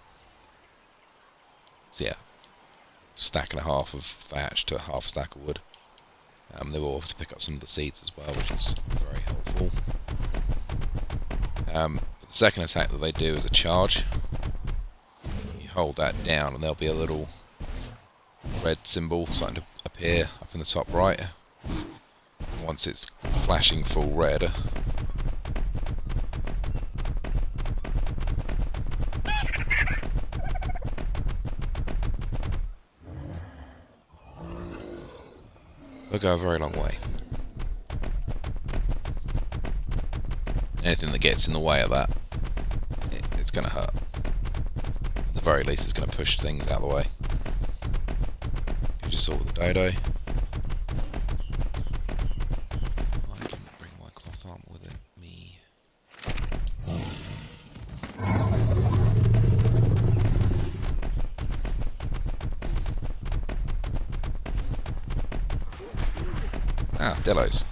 yeah, stack and a half of thatch to half a stack of wood. They will also pick up some of the seeds as well, which is very helpful. The second attack that they do is a charge. You hold that down and there'll be a little red symbol starting to appear up in the top right. And once it's flashing full red, they'll go a very long way. Anything that gets in the way of that, it's going to hurt. At the very least, it's going to push things out of the way. You just saw with the dodo. I didn't bring my cloth armor with me. Ah, Delos.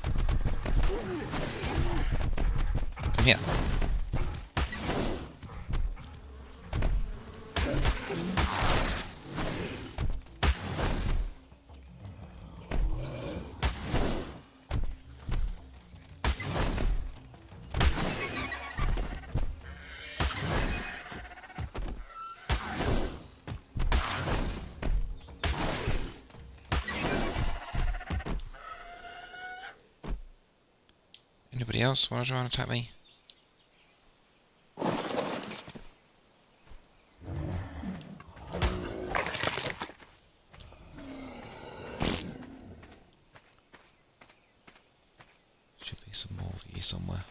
Come here. Anybody else want to try and attack me? Should be some more of you somewhere.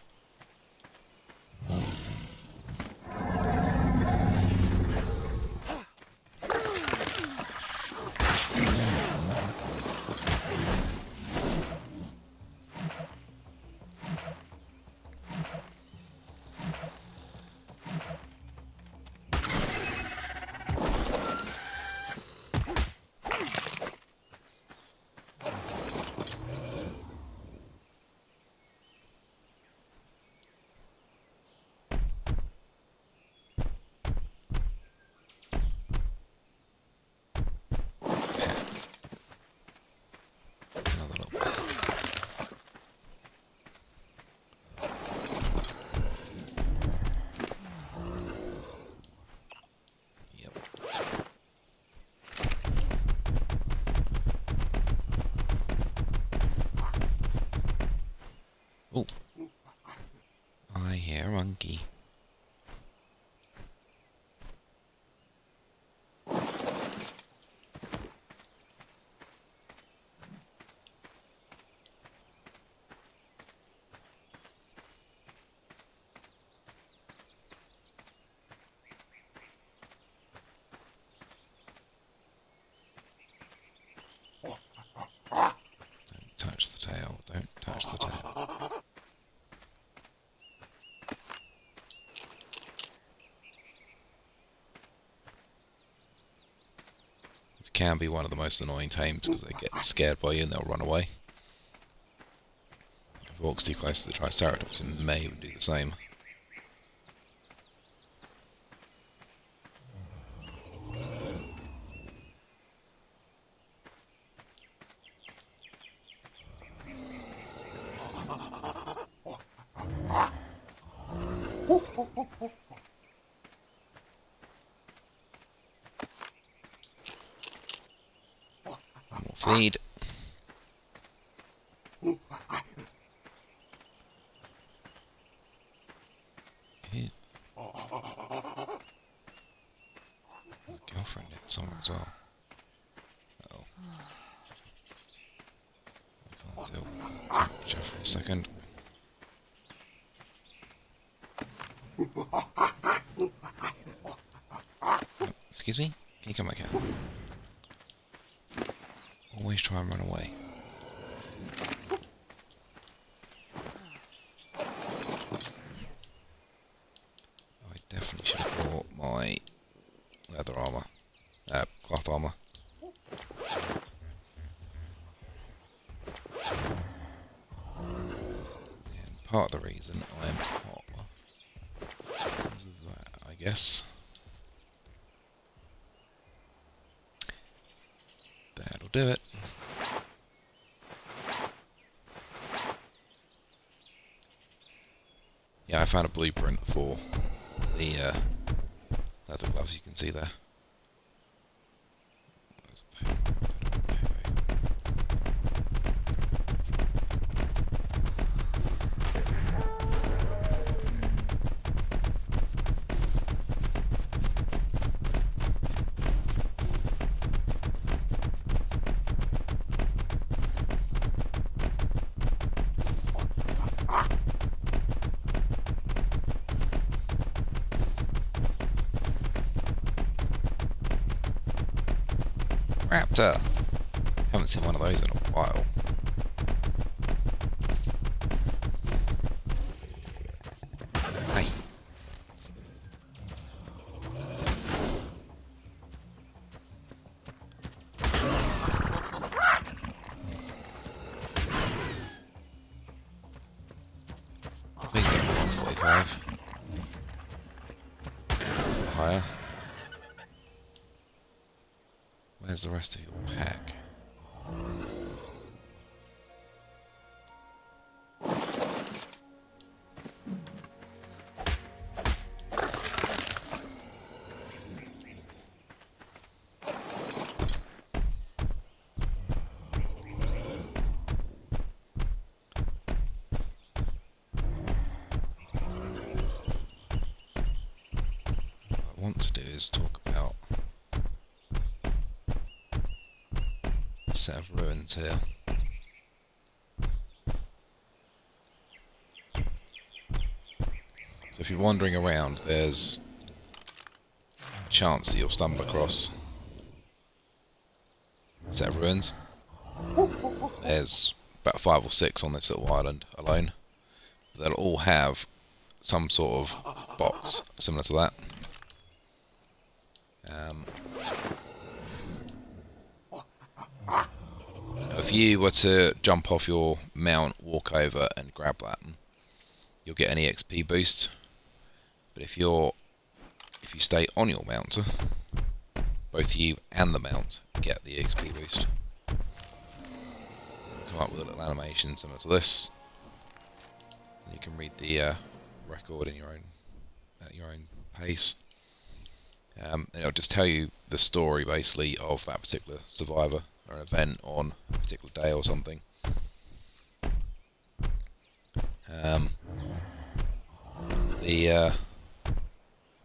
can be one of the most annoying tames because they get scared by you and they'll run away. If it walks too close to the Triceratops, it may even do the same. More feed. Here. There's a girlfriend in somewhere as well. Uh-oh. I can't tell. Temperature for a second. Oh, excuse me? Can you come back here? Always try and run away. I definitely should have bought my leather armour. Cloth armour. And part of the reason I am hot because of that, I guess. That'll do it. Yeah, I found a blueprint for the leather gloves you can see there. Raptor! Haven't seen one of those in a while. Hey. Please don't go 145. Higher. Where's the rest of your pack? What I want to do is talk about a set of ruins here. So if you're wandering around, there's a chance that you'll stumble across a set of ruins. There's about 5 or 6 on this little island alone. They'll all have some sort of box similar to that. If you were to jump off your mount, walk over and grab that, you'll get an EXP boost. But if you stay on your mount, both you and the mount get the EXP boost. Come up with a little animation similar to this. You can read the record in at your own pace. And it'll just tell you the story basically of that particular survivor or an event on a particular day or something.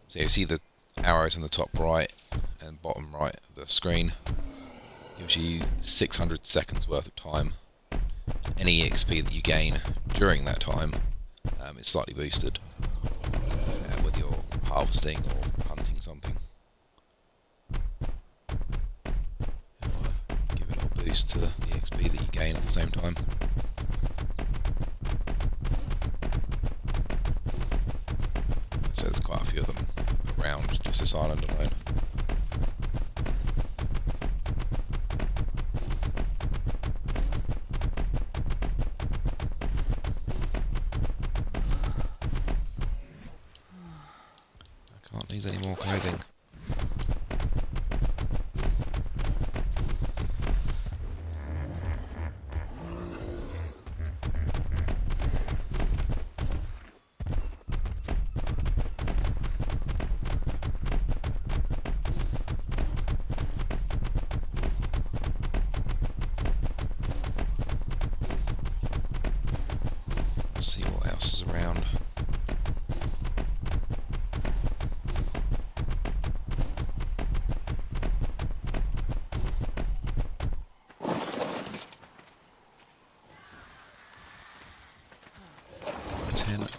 So you see the arrows in the top right and bottom right of the screen. Gives you 600 seconds worth of time. Any EXP that you gain during that time is slightly boosted whether you're harvesting or hunting something. Give it a little boost to the EXP that you gain at the same time. So there's quite a few of them around just this island alone. Can't lose any more clothing. Let's see what else is around.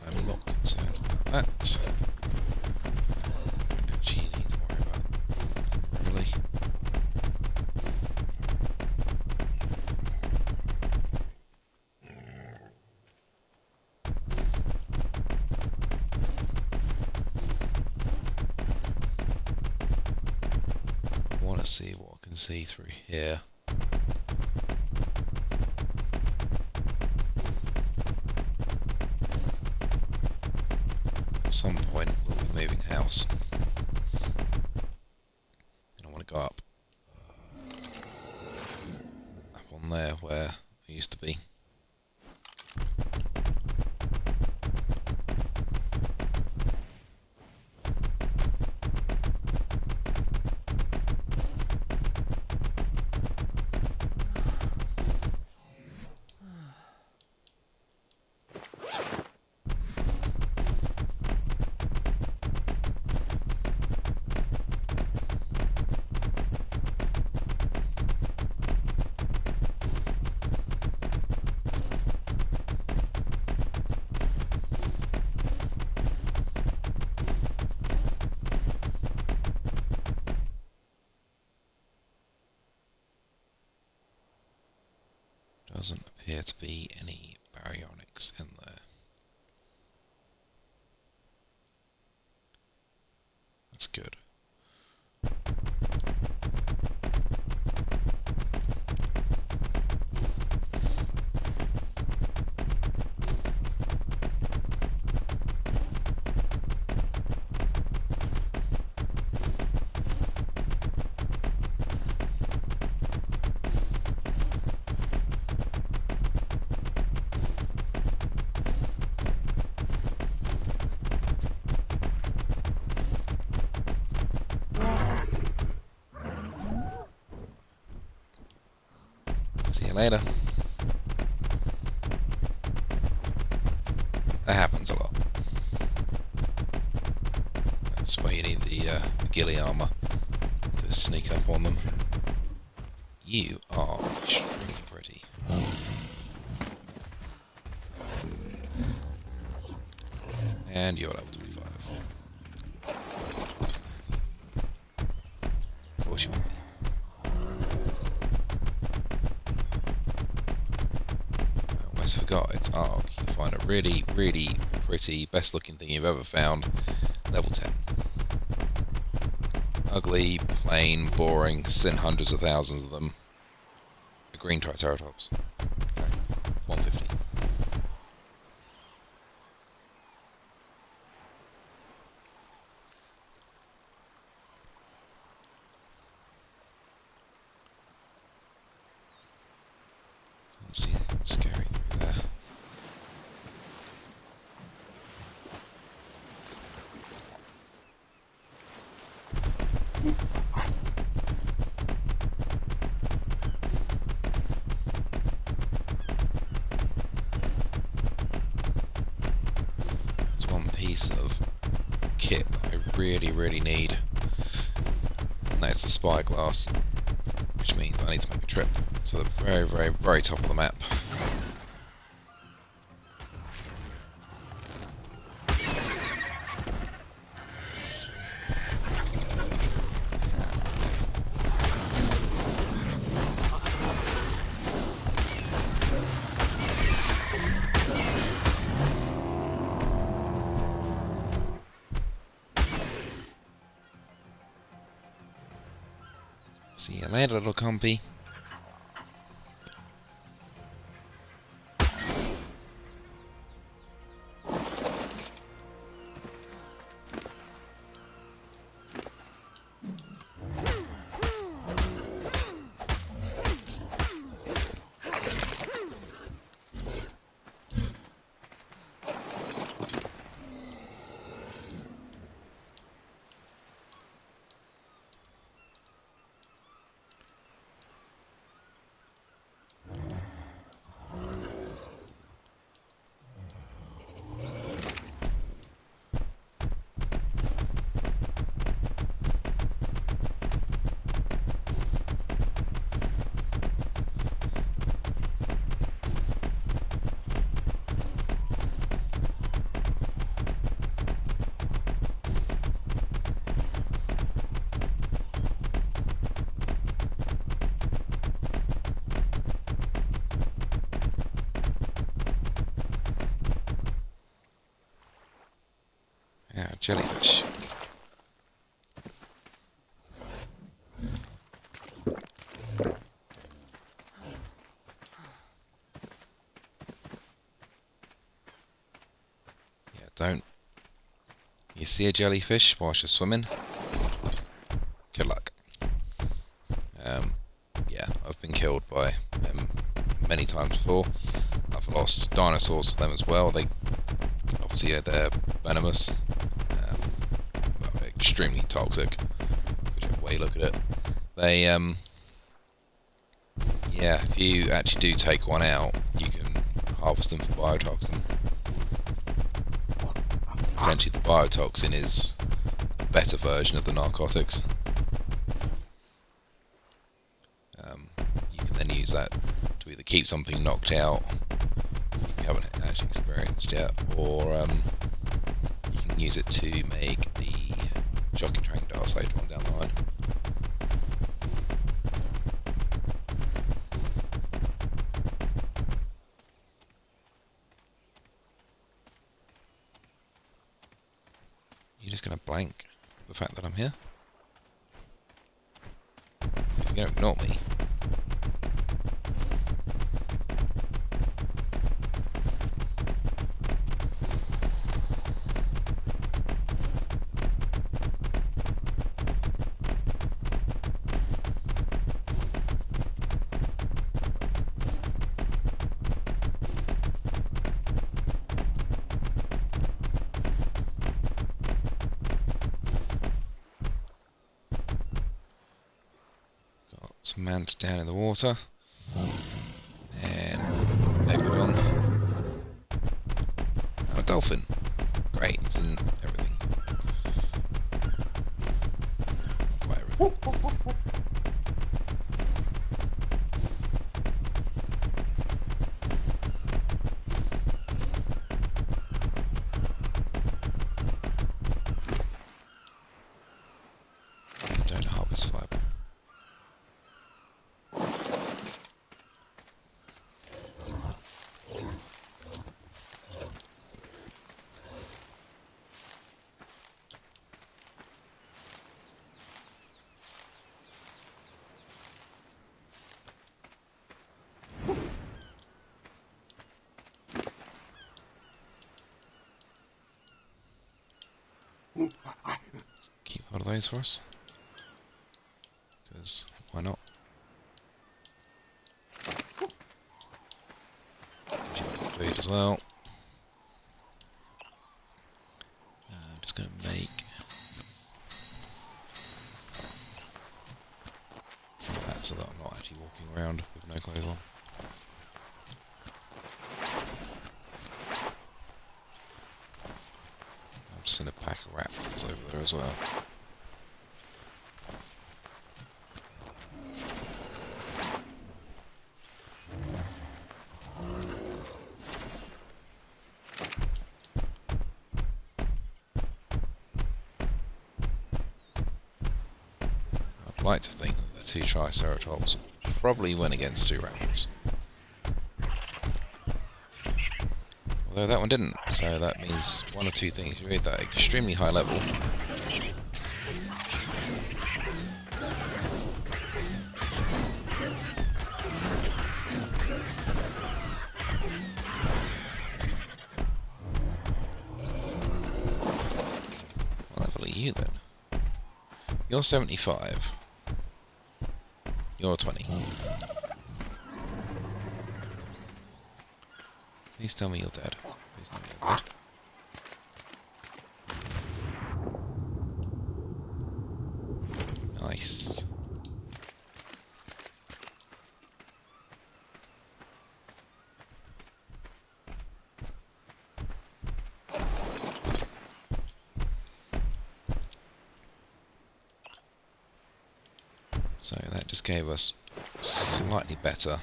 I'm not concerned about that. Don't actually need to worry about that, really. I want to see what I can see through here. At some point we'll be moving house. And I want to go up. Up on there where I used to be. Doesn't appear to be any baryonyx in there. That's good. See you later. That happens a lot. That's why you need the ghillie armor to sneak up on them. You are extremely pretty. And you're level 25. Of course you will. I forgot, it's ARK. You find a really, really pretty, best looking thing you've ever found. Level 10. Ugly, plain, boring, seen hundreds of thousands of them. A green triceratops. Okay. 150. Let's see anything scary through there. There's one piece of kit that I really, really need. And that's the spyglass, which means I need to make a trip to the very, very, very top of the map. See you later, little compy. jellyfish. Yeah, don't. You see a jellyfish whilst you're swimming? Good luck. Yeah, I've been killed by them many times before. I've lost dinosaurs to them as well. They obviously they're venomous, well, extremely toxic. Whichever way you look at it, they yeah, if you actually do take one out, you can harvest them for biotoxin. Essentially, the biotoxin is a better version of the narcotics. You can then use that to either keep something knocked out, if you haven't actually experienced yet, or you can use it to make the shocking trank dust later on down the line. You're just going to blank the fact that I'm here? If you're going to ignore me. Some mants down in the water, and megalodon, and a dolphin. Great, it's in everything. Not quite everything. Don't harvest fibre. Keep hold of those for us, because why not? Gives you food as well. I'm just going to make some of that so that I'm not actually walking around with no clothes on. I've just seen a pack of rabbits over there as well. I'd like to think that the two triceratops probably went against two rabbits. Although that one didn't, so that means one of two things. You're either at extremely high level, what level are you then? You're 75. You're 20. Please tell me you're dead. Please tell me you're dead. Nice. So that just gave us slightly better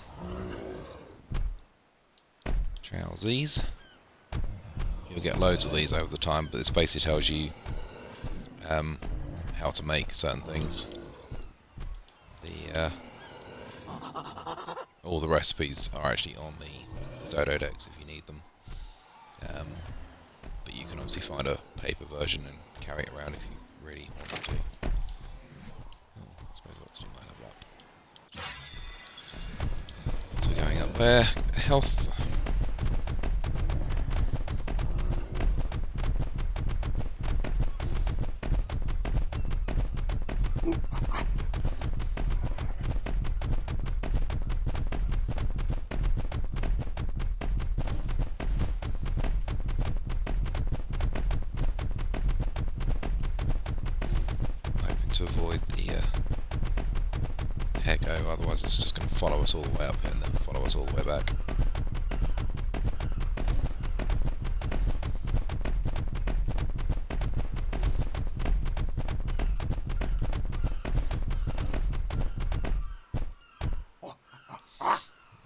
trousers. You'll get loads of these over the time, but this basically tells you how to make certain things. All the recipes are actually on the Dodo decks if you need them. but you can obviously find a paper version and carry it around if you really want to. Oh, I suppose what's to do my level up. So we're going up there. Health. To avoid the echo, otherwise it's just going to follow us all the way up here and then follow us all the way back.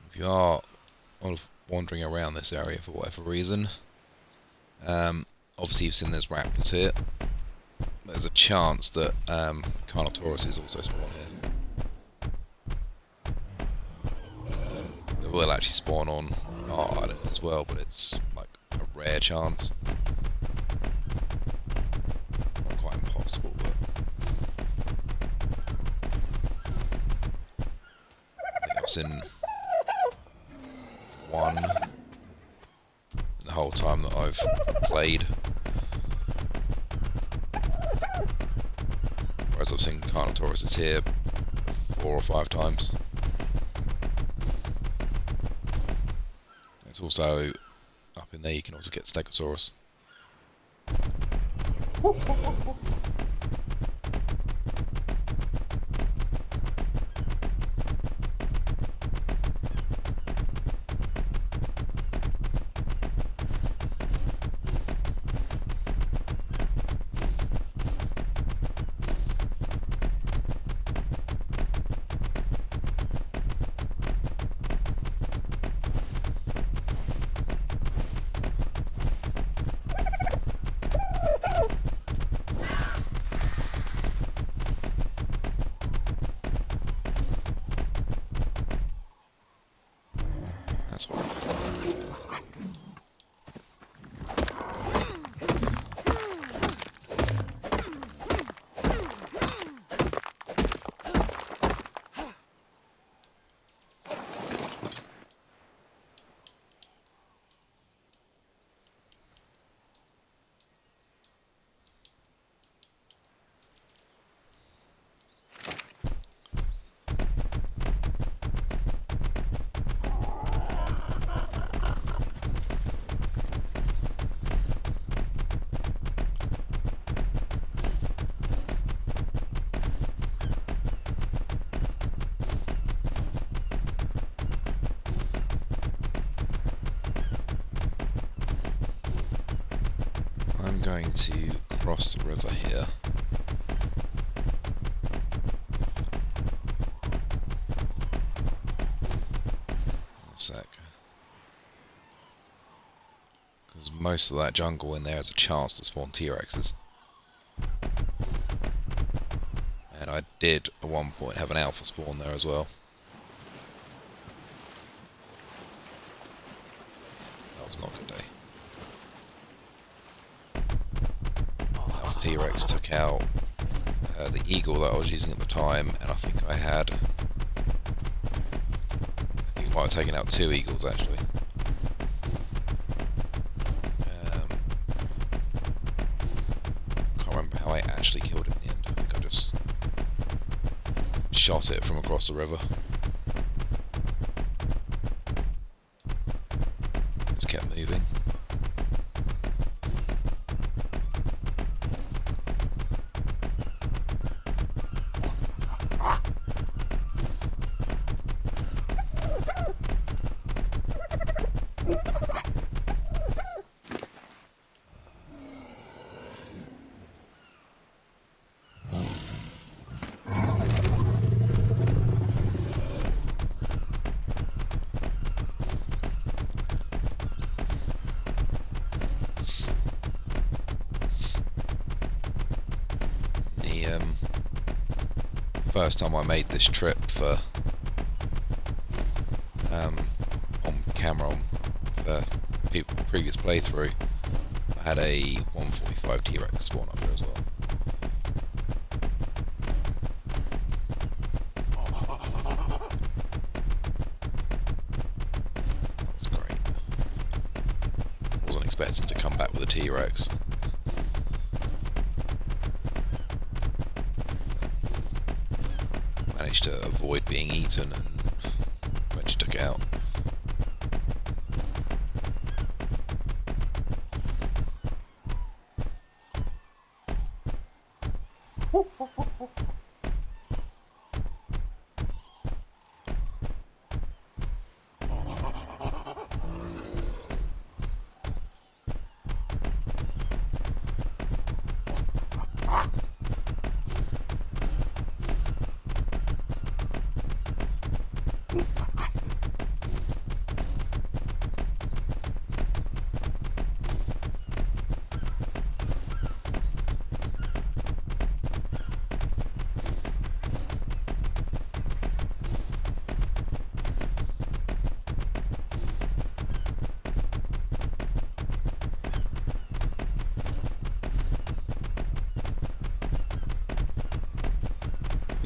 If you are wandering around this area for whatever reason, obviously you've seen there's raptors here. There's a chance that Carnotaurus is also spawn here. They will actually spawn on our island as well, but it's like a rare chance. Not quite impossible, but I think I've seen one the whole time that I've played. Whereas I've seen Carnotaurus is here 4 or 5 times. It's also up in there, you can also get Stegosaurus. That's what I'm going to cross the river here. A sec. Because most of that jungle in there has a chance to spawn T-Rexes. And I did at one point have an alpha spawn there as well. That was not a good day. T-Rex took out the eagle that I was using at the time, and I think I might have taken out 2 eagles actually. Can't remember how I actually killed it in the end. I think I just shot it from across the river. Just kept moving. First time I made this trip for on camera on previous playthrough, I had a 145 T-Rex spawn up here as well. That was great. Wasn't expecting to come back with a T-Rex. Managed to avoid being eaten and eventually took it out.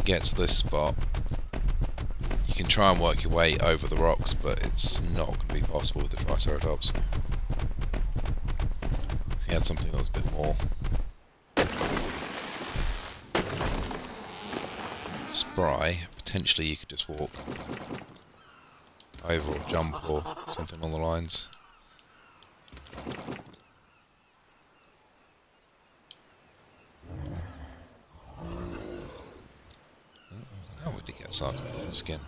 Get to this spot, you can try and work your way over the rocks, but it's not going to be possible with the Triceratops. If you had something that was a bit more spry, potentially you could just walk over or jump or something along the lines. To get Sark on the skin.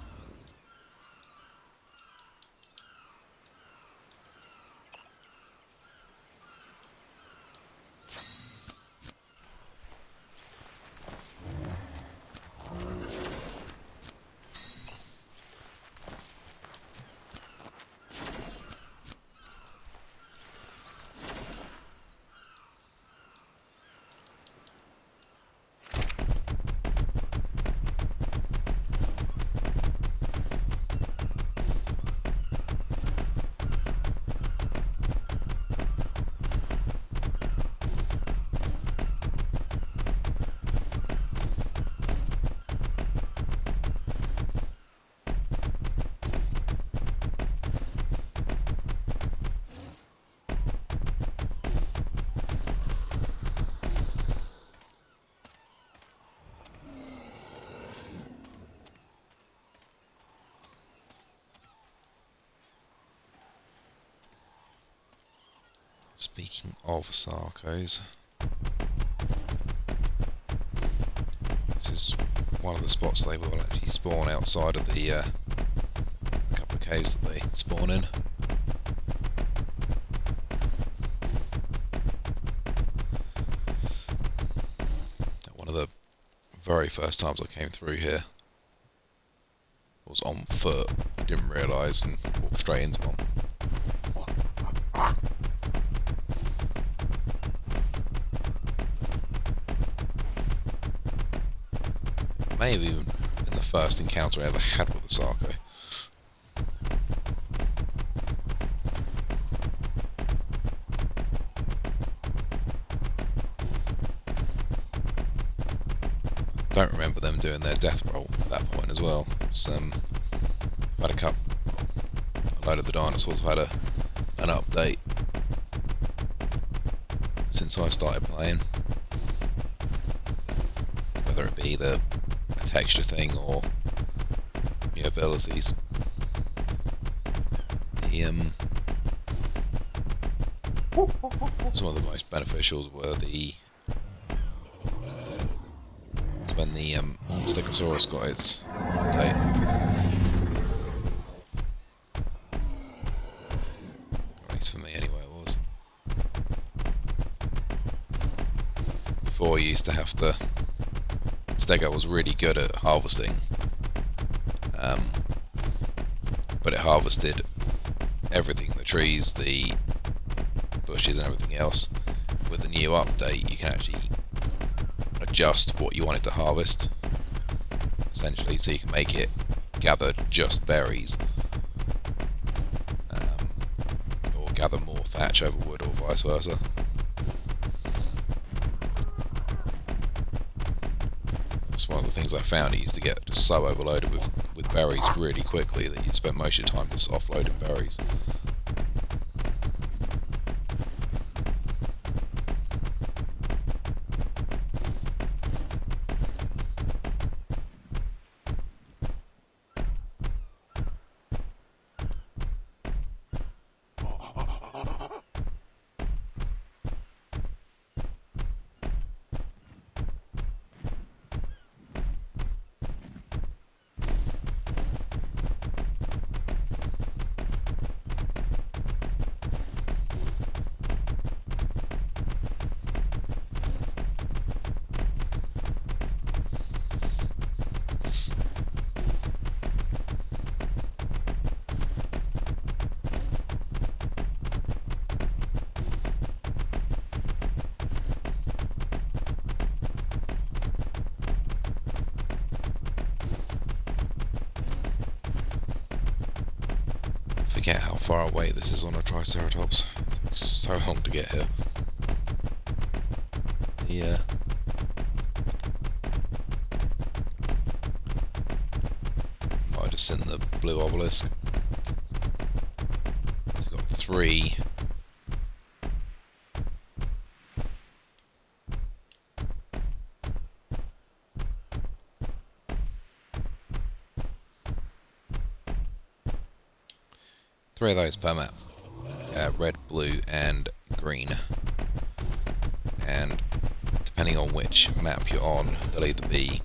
Speaking of Sarcos, this is one of the spots they will actually spawn outside of the couple of caves that they spawn in. One of the very first times I came through here, I was on foot, didn't realise, and walked straight into one. May have even been the first encounter I ever had with a Sarco. Don't remember them doing their death roll at that point as well. So, I've had a load of the dinosaurs have had an update since I started playing. Whether it be the texture thing or new abilities. Some of the most beneficials were when the Stegosaurus got its update. At least for me anyway it was. Before you used to have to... Stego was really good at harvesting, but it harvested everything, the trees, the bushes and everything else. With the new update you can actually adjust what you want it to harvest, essentially, so you can make it gather just berries, or gather more thatch over wood, or vice versa. things I found, it used to get just so overloaded with berries really quickly that you'd spend most of your time just offloading berries. Forget how far away this is on a Triceratops. It takes so long to get here. Might have just sent the blue obelisk. It's got 3. Three of those per map. Red, blue and green. And depending on which map you're on, there'll either be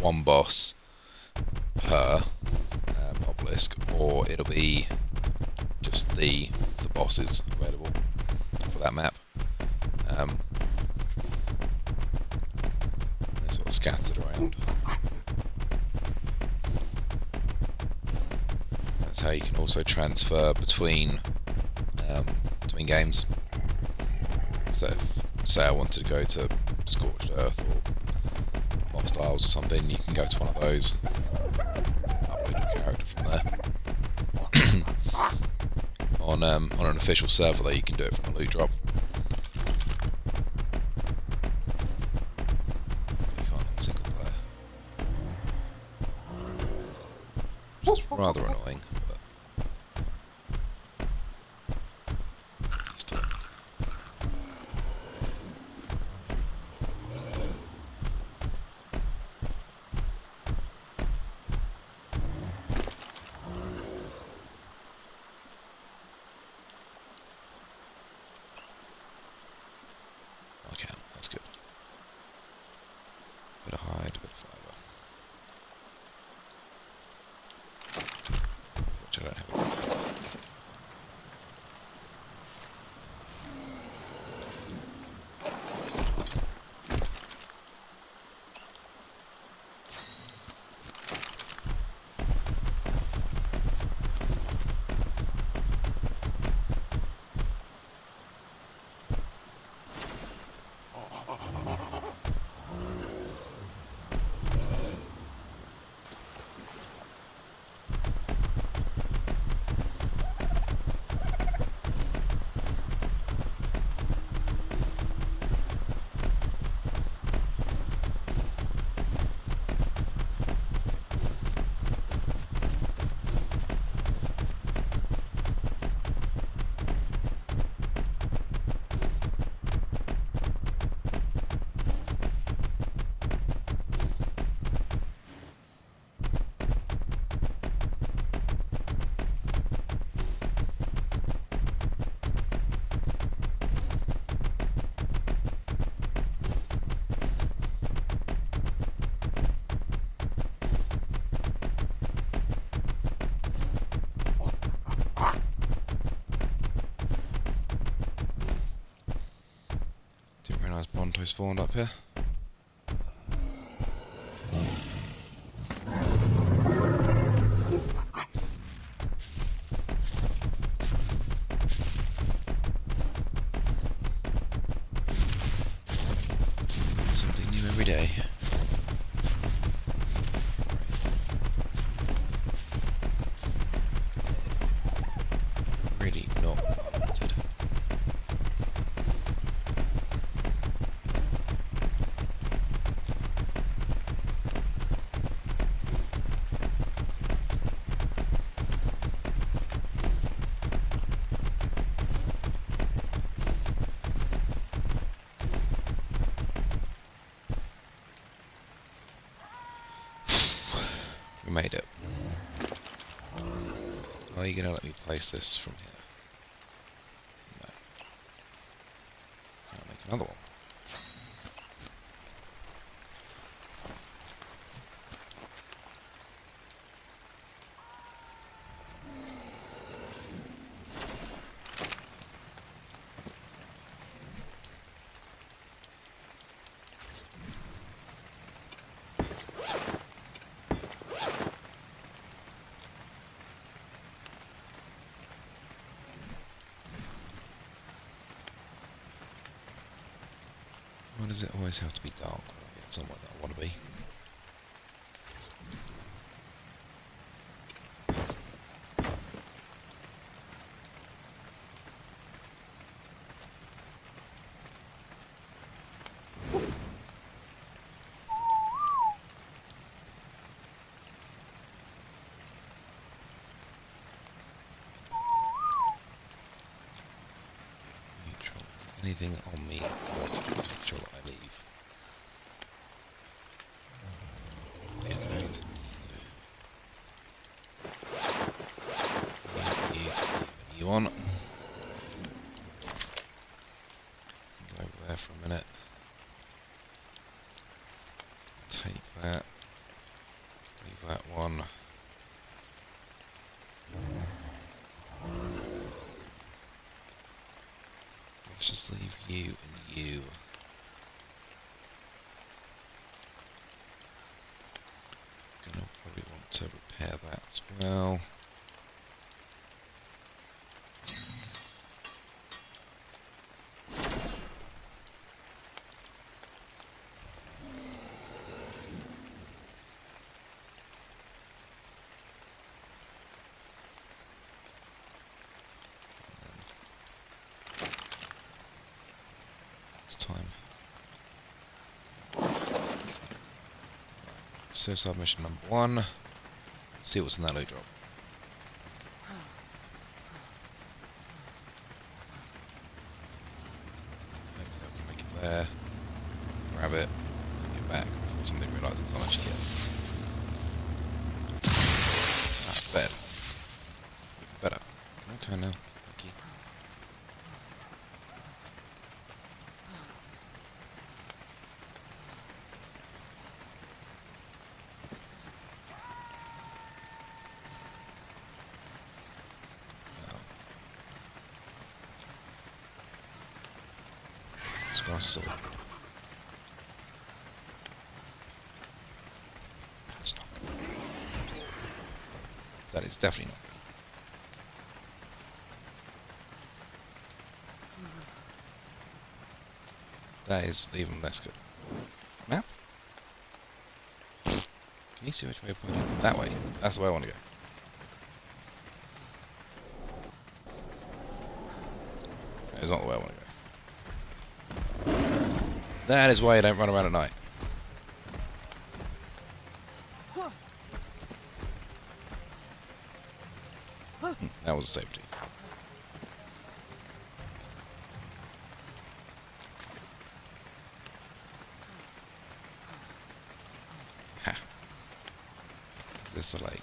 one boss per obelisk, or it'll be just the bosses available for that map. They're sort of scattered around. That's how you can also transfer between games. So if, say I wanted to go to Scorched Earth or Lost Isles or something, you can go to one of those, upload your character from there. On an official server though, you can do it from a loot drop. You can't on single player. Which is rather annoying. That's good. Bit of hide, bit of fibre. Which I don't have. Bronto spawned up here. Something new every day. Really not wanted. We made it. Are you gonna let me place this from here? No. Can I make another one? Why does it always have to be dark when I get somewhere that I want to be? Neutral. Anything on me I want to make sure that I leave. Yeah, great. You on. Go over there for a minute. Take that. Leave that one. Let's just leave you and you. Gonna probably want to repair that as well. Time. Suicide mission number 1. See what's in that loot drop. Hopefully I can make it there. Grab it. Get back before somebody realises how much to get. Ah, better. Can I turn now? Thank you. Grass is all good. That's not good. That is definitely not good. That is even less good. Map? Can you see which way we're pointing? That way. That's the way I want to go. That is not the way I want to go. That is why you don't run around at night. That was a safety. Ha. Is this the lake?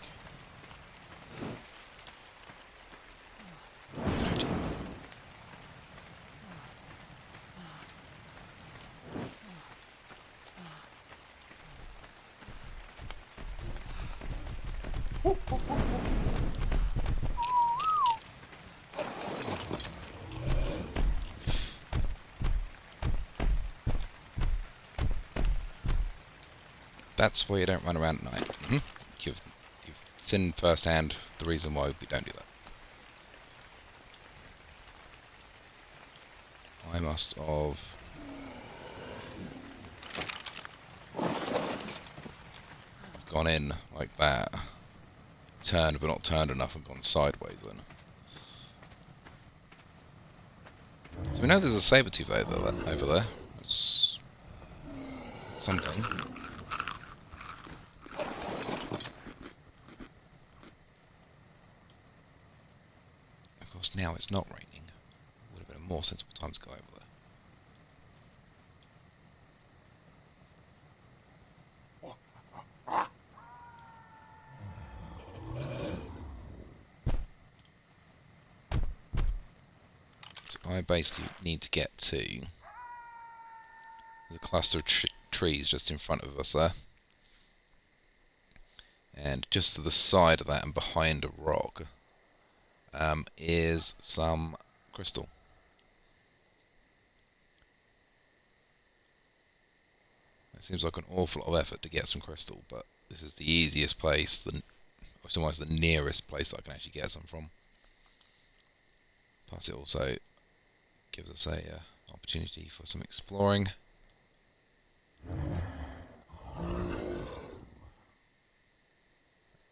That's why you don't run around at night. You've seen firsthand the reason why we don't do that. I must have gone in like that, turned but not turned enough and gone sideways then. So we know there's a saber-tooth over there. That's something. Of course now it's not raining. Would have been a more sensible time to go over there. I basically need to get to the cluster of trees just in front of us there. And just to the side of that and behind a rock is some crystal. It seems like an awful lot of effort to get some crystal, but this is the easiest place, it's almost the nearest place I can actually get some from. Plus it also gives us a opportunity for some exploring.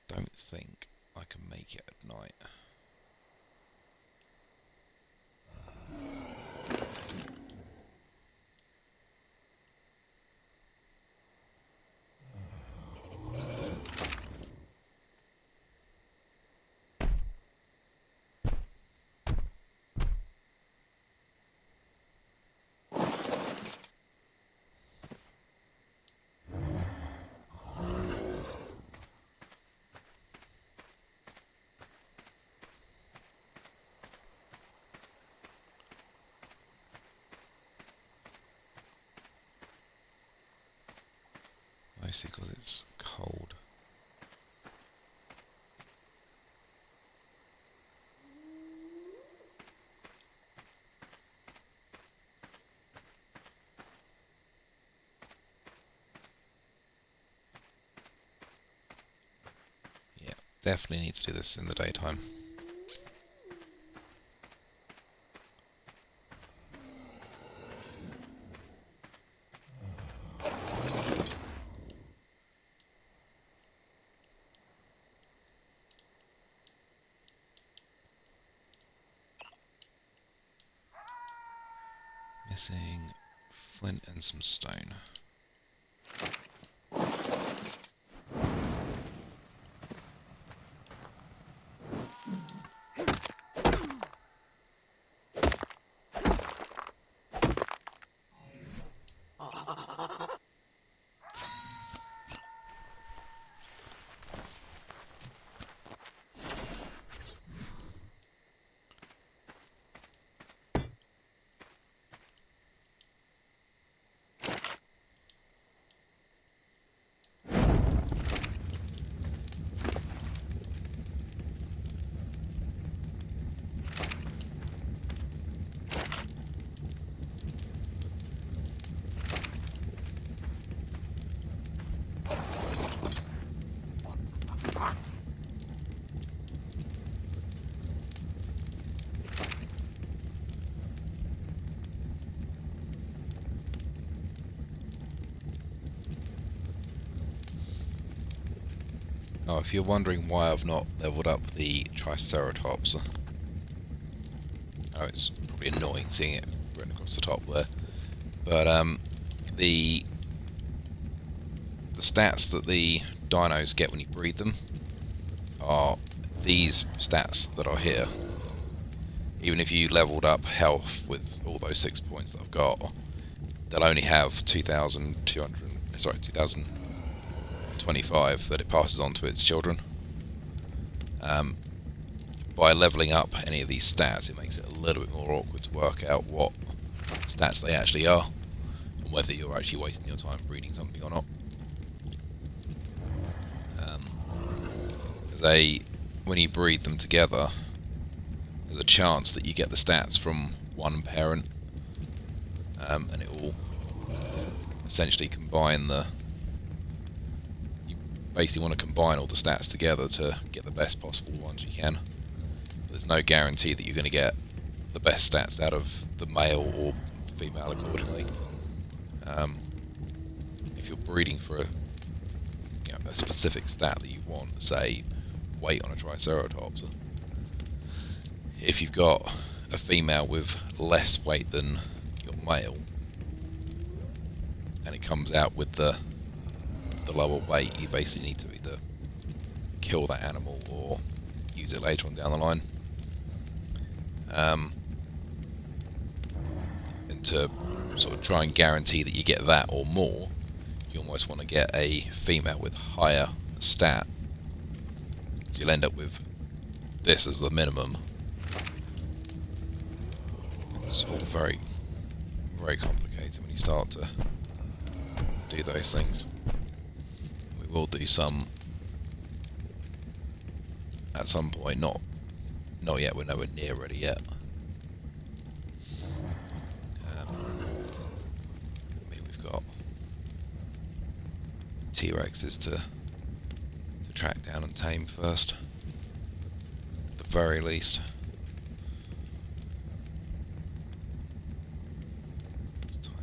Don't think I can make it at night. Mostly because it's cold. Yeah, definitely need to do this in the daytime. Missing flint and some stone. Oh, if you're wondering why I've not leveled up the Triceratops, oh, it's probably annoying seeing it running across the top there, but the stats that the dinos get when you breed them are these stats that are here. Even if you leveled up health with all those 6 points that I've got, they'll only have 2,025 that it passes on to its children. By leveling up any of these stats, it makes it a little bit more awkward to work out what stats they actually are, and whether you're actually wasting your time breeding something or not. When you breed them together, there's a chance that you get the stats from one parent, and it will essentially combine you basically want to combine all the stats together to get the best possible ones you can. There's no guarantee that you're going to get the best stats out of the male or female accordingly. If you're breeding for a specific stat that you want, say weight on a Triceratops, if you've got a female with less weight than your male, and it comes out with the lower weight, you basically need to either kill that animal or use it later on down the line. And to sort of try and guarantee that you get that or more, you almost want to get a female with higher stat. So you'll end up with this as the minimum. It's all very, very complicated when you start to do those things. We will do some at some point, not yet, we're nowhere near ready yet. I mean, we've got T-Rexes to track down and tame first, at the very least. It's time.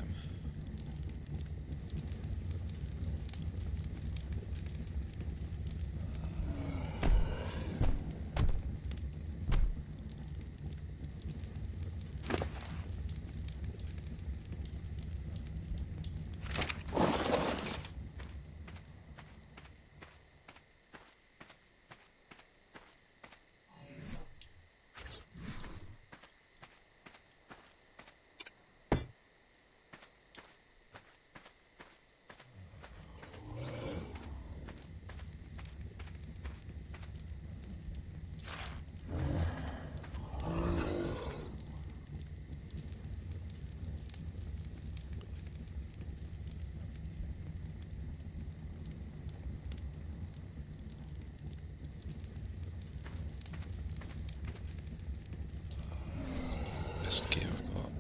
Best gear I've got.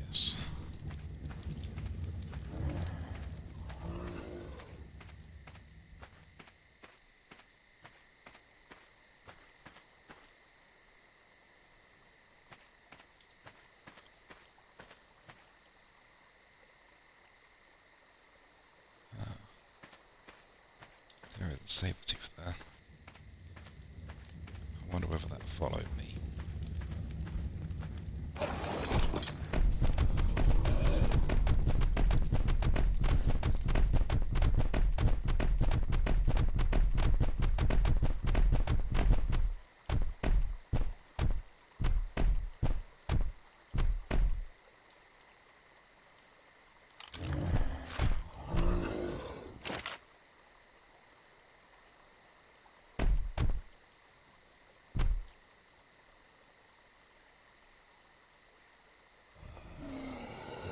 Yes. There is a saber-tooth there. I wonder whether that followed me.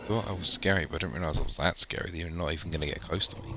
I thought I was scary, but I didn't realise I was that scary. They're not even going to get close to me.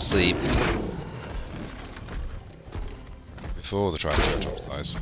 Sleep before the Triceratops dies.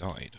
guide.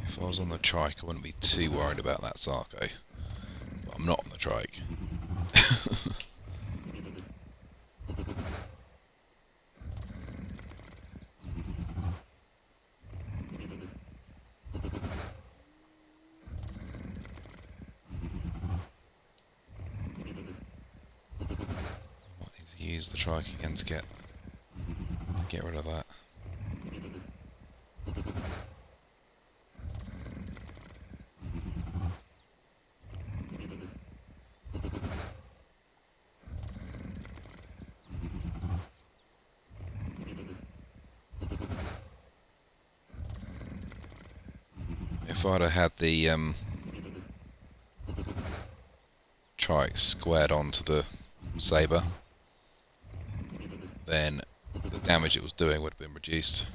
If I was on the trike, I wouldn't be too worried about that Sarco. But I'm not on the trike. Might need to use the trike again to get rid of that. If I'd have had the trike squared onto the saber, then the damage it was doing would have been reduced.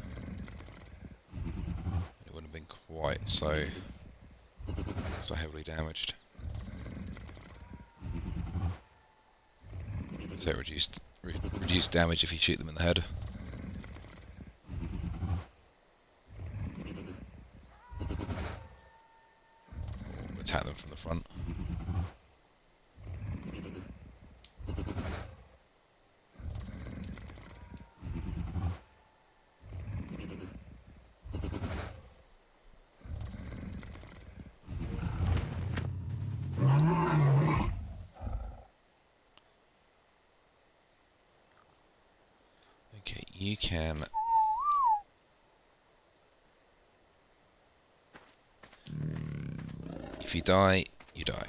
It wouldn't have been quite so heavily damaged. So it reduced damage if you shoot them in the head. Or attack them from the front. Okay, you can... If you die, you die.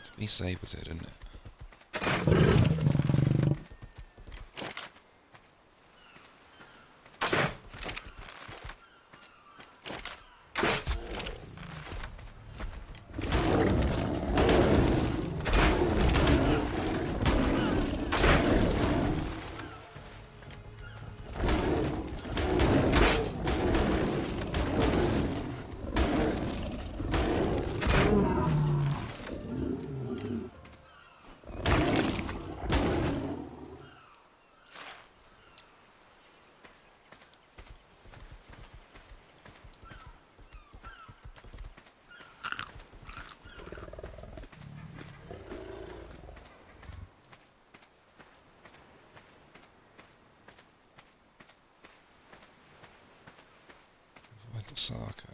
To be sabers it, isn't it? the Sarko.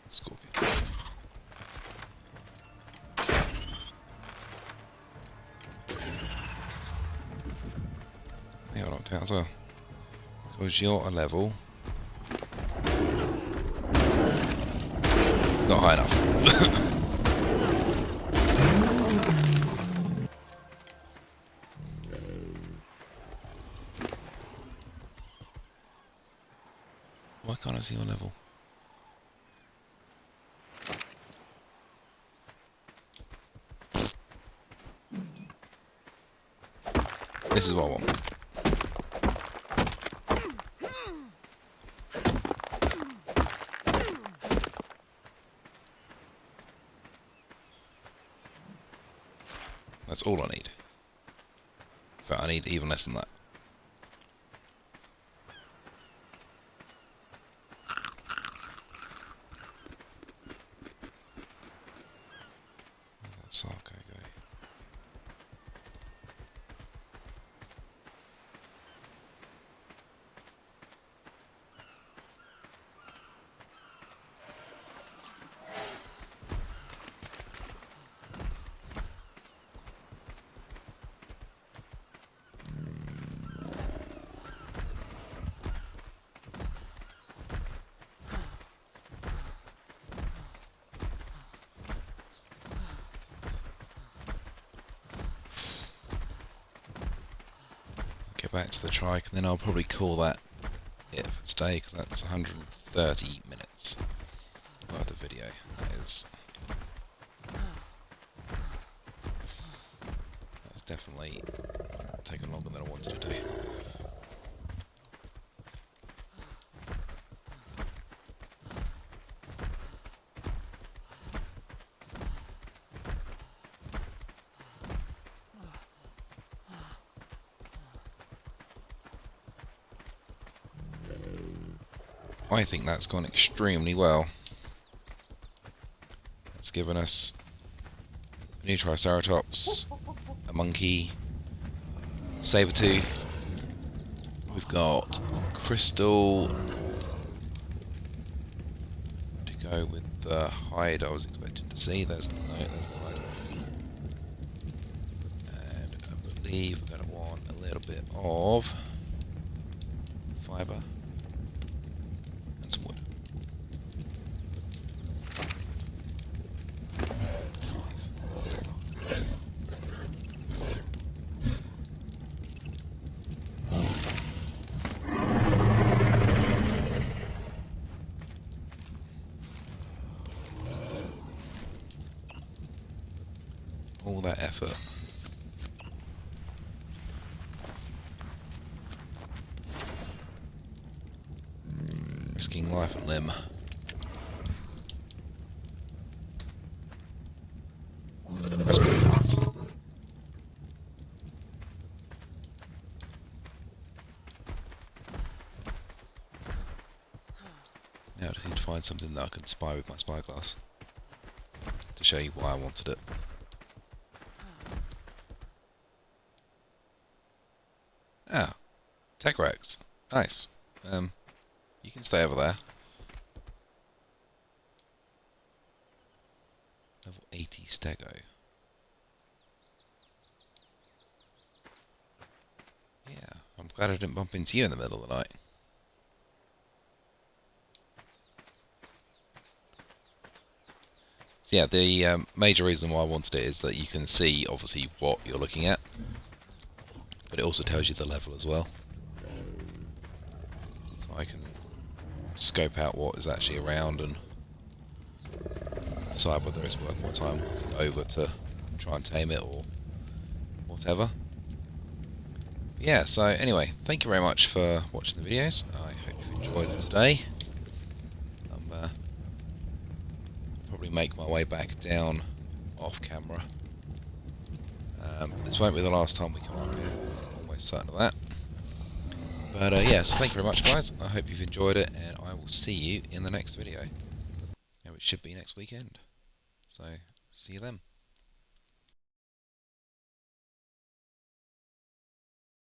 Scorpion. Yeah, I knocked out as well. Because you're a level. Not high enough. Why can't I see your level? This is what I want. That's all I need. In fact, I need even less than that. That's Sarko go. Get back to the trike, and then I'll probably call that it for today, because that's 130 minutes worth of video. That is. That's definitely taken longer than I wanted to do. I think that's gone extremely well. It's given us a new Triceratops, a monkey, saber-tooth. We've got crystal to go with the hide I was expecting to see. There's the hide. And I believe we're going to want a little bit of fibre. Some wood. All that effort. Risking life and limb. Now I just need to find something that I can spy with my spyglass to show you why I wanted it. Ah, tech racks. Nice. You can stay over there. Level 80 stego. Yeah, I'm glad I didn't bump into you in the middle of the night. So yeah, the major reason why I wanted it is that you can see, obviously, what you're looking at. But it also tells you the level as well. So I can scope out what is actually around and decide whether it's worth my time walking over to try and tame it or whatever. Yeah, so anyway, thank you very much for watching the videos. I hope you enjoyed them today. I'll probably make my way back down off camera. This won't be the last time we come up here. I'm almost certain of that. But yeah, so thank you very much, guys. I hope you've enjoyed it, and I will see you in the next video. Which should be next weekend. So, see you then.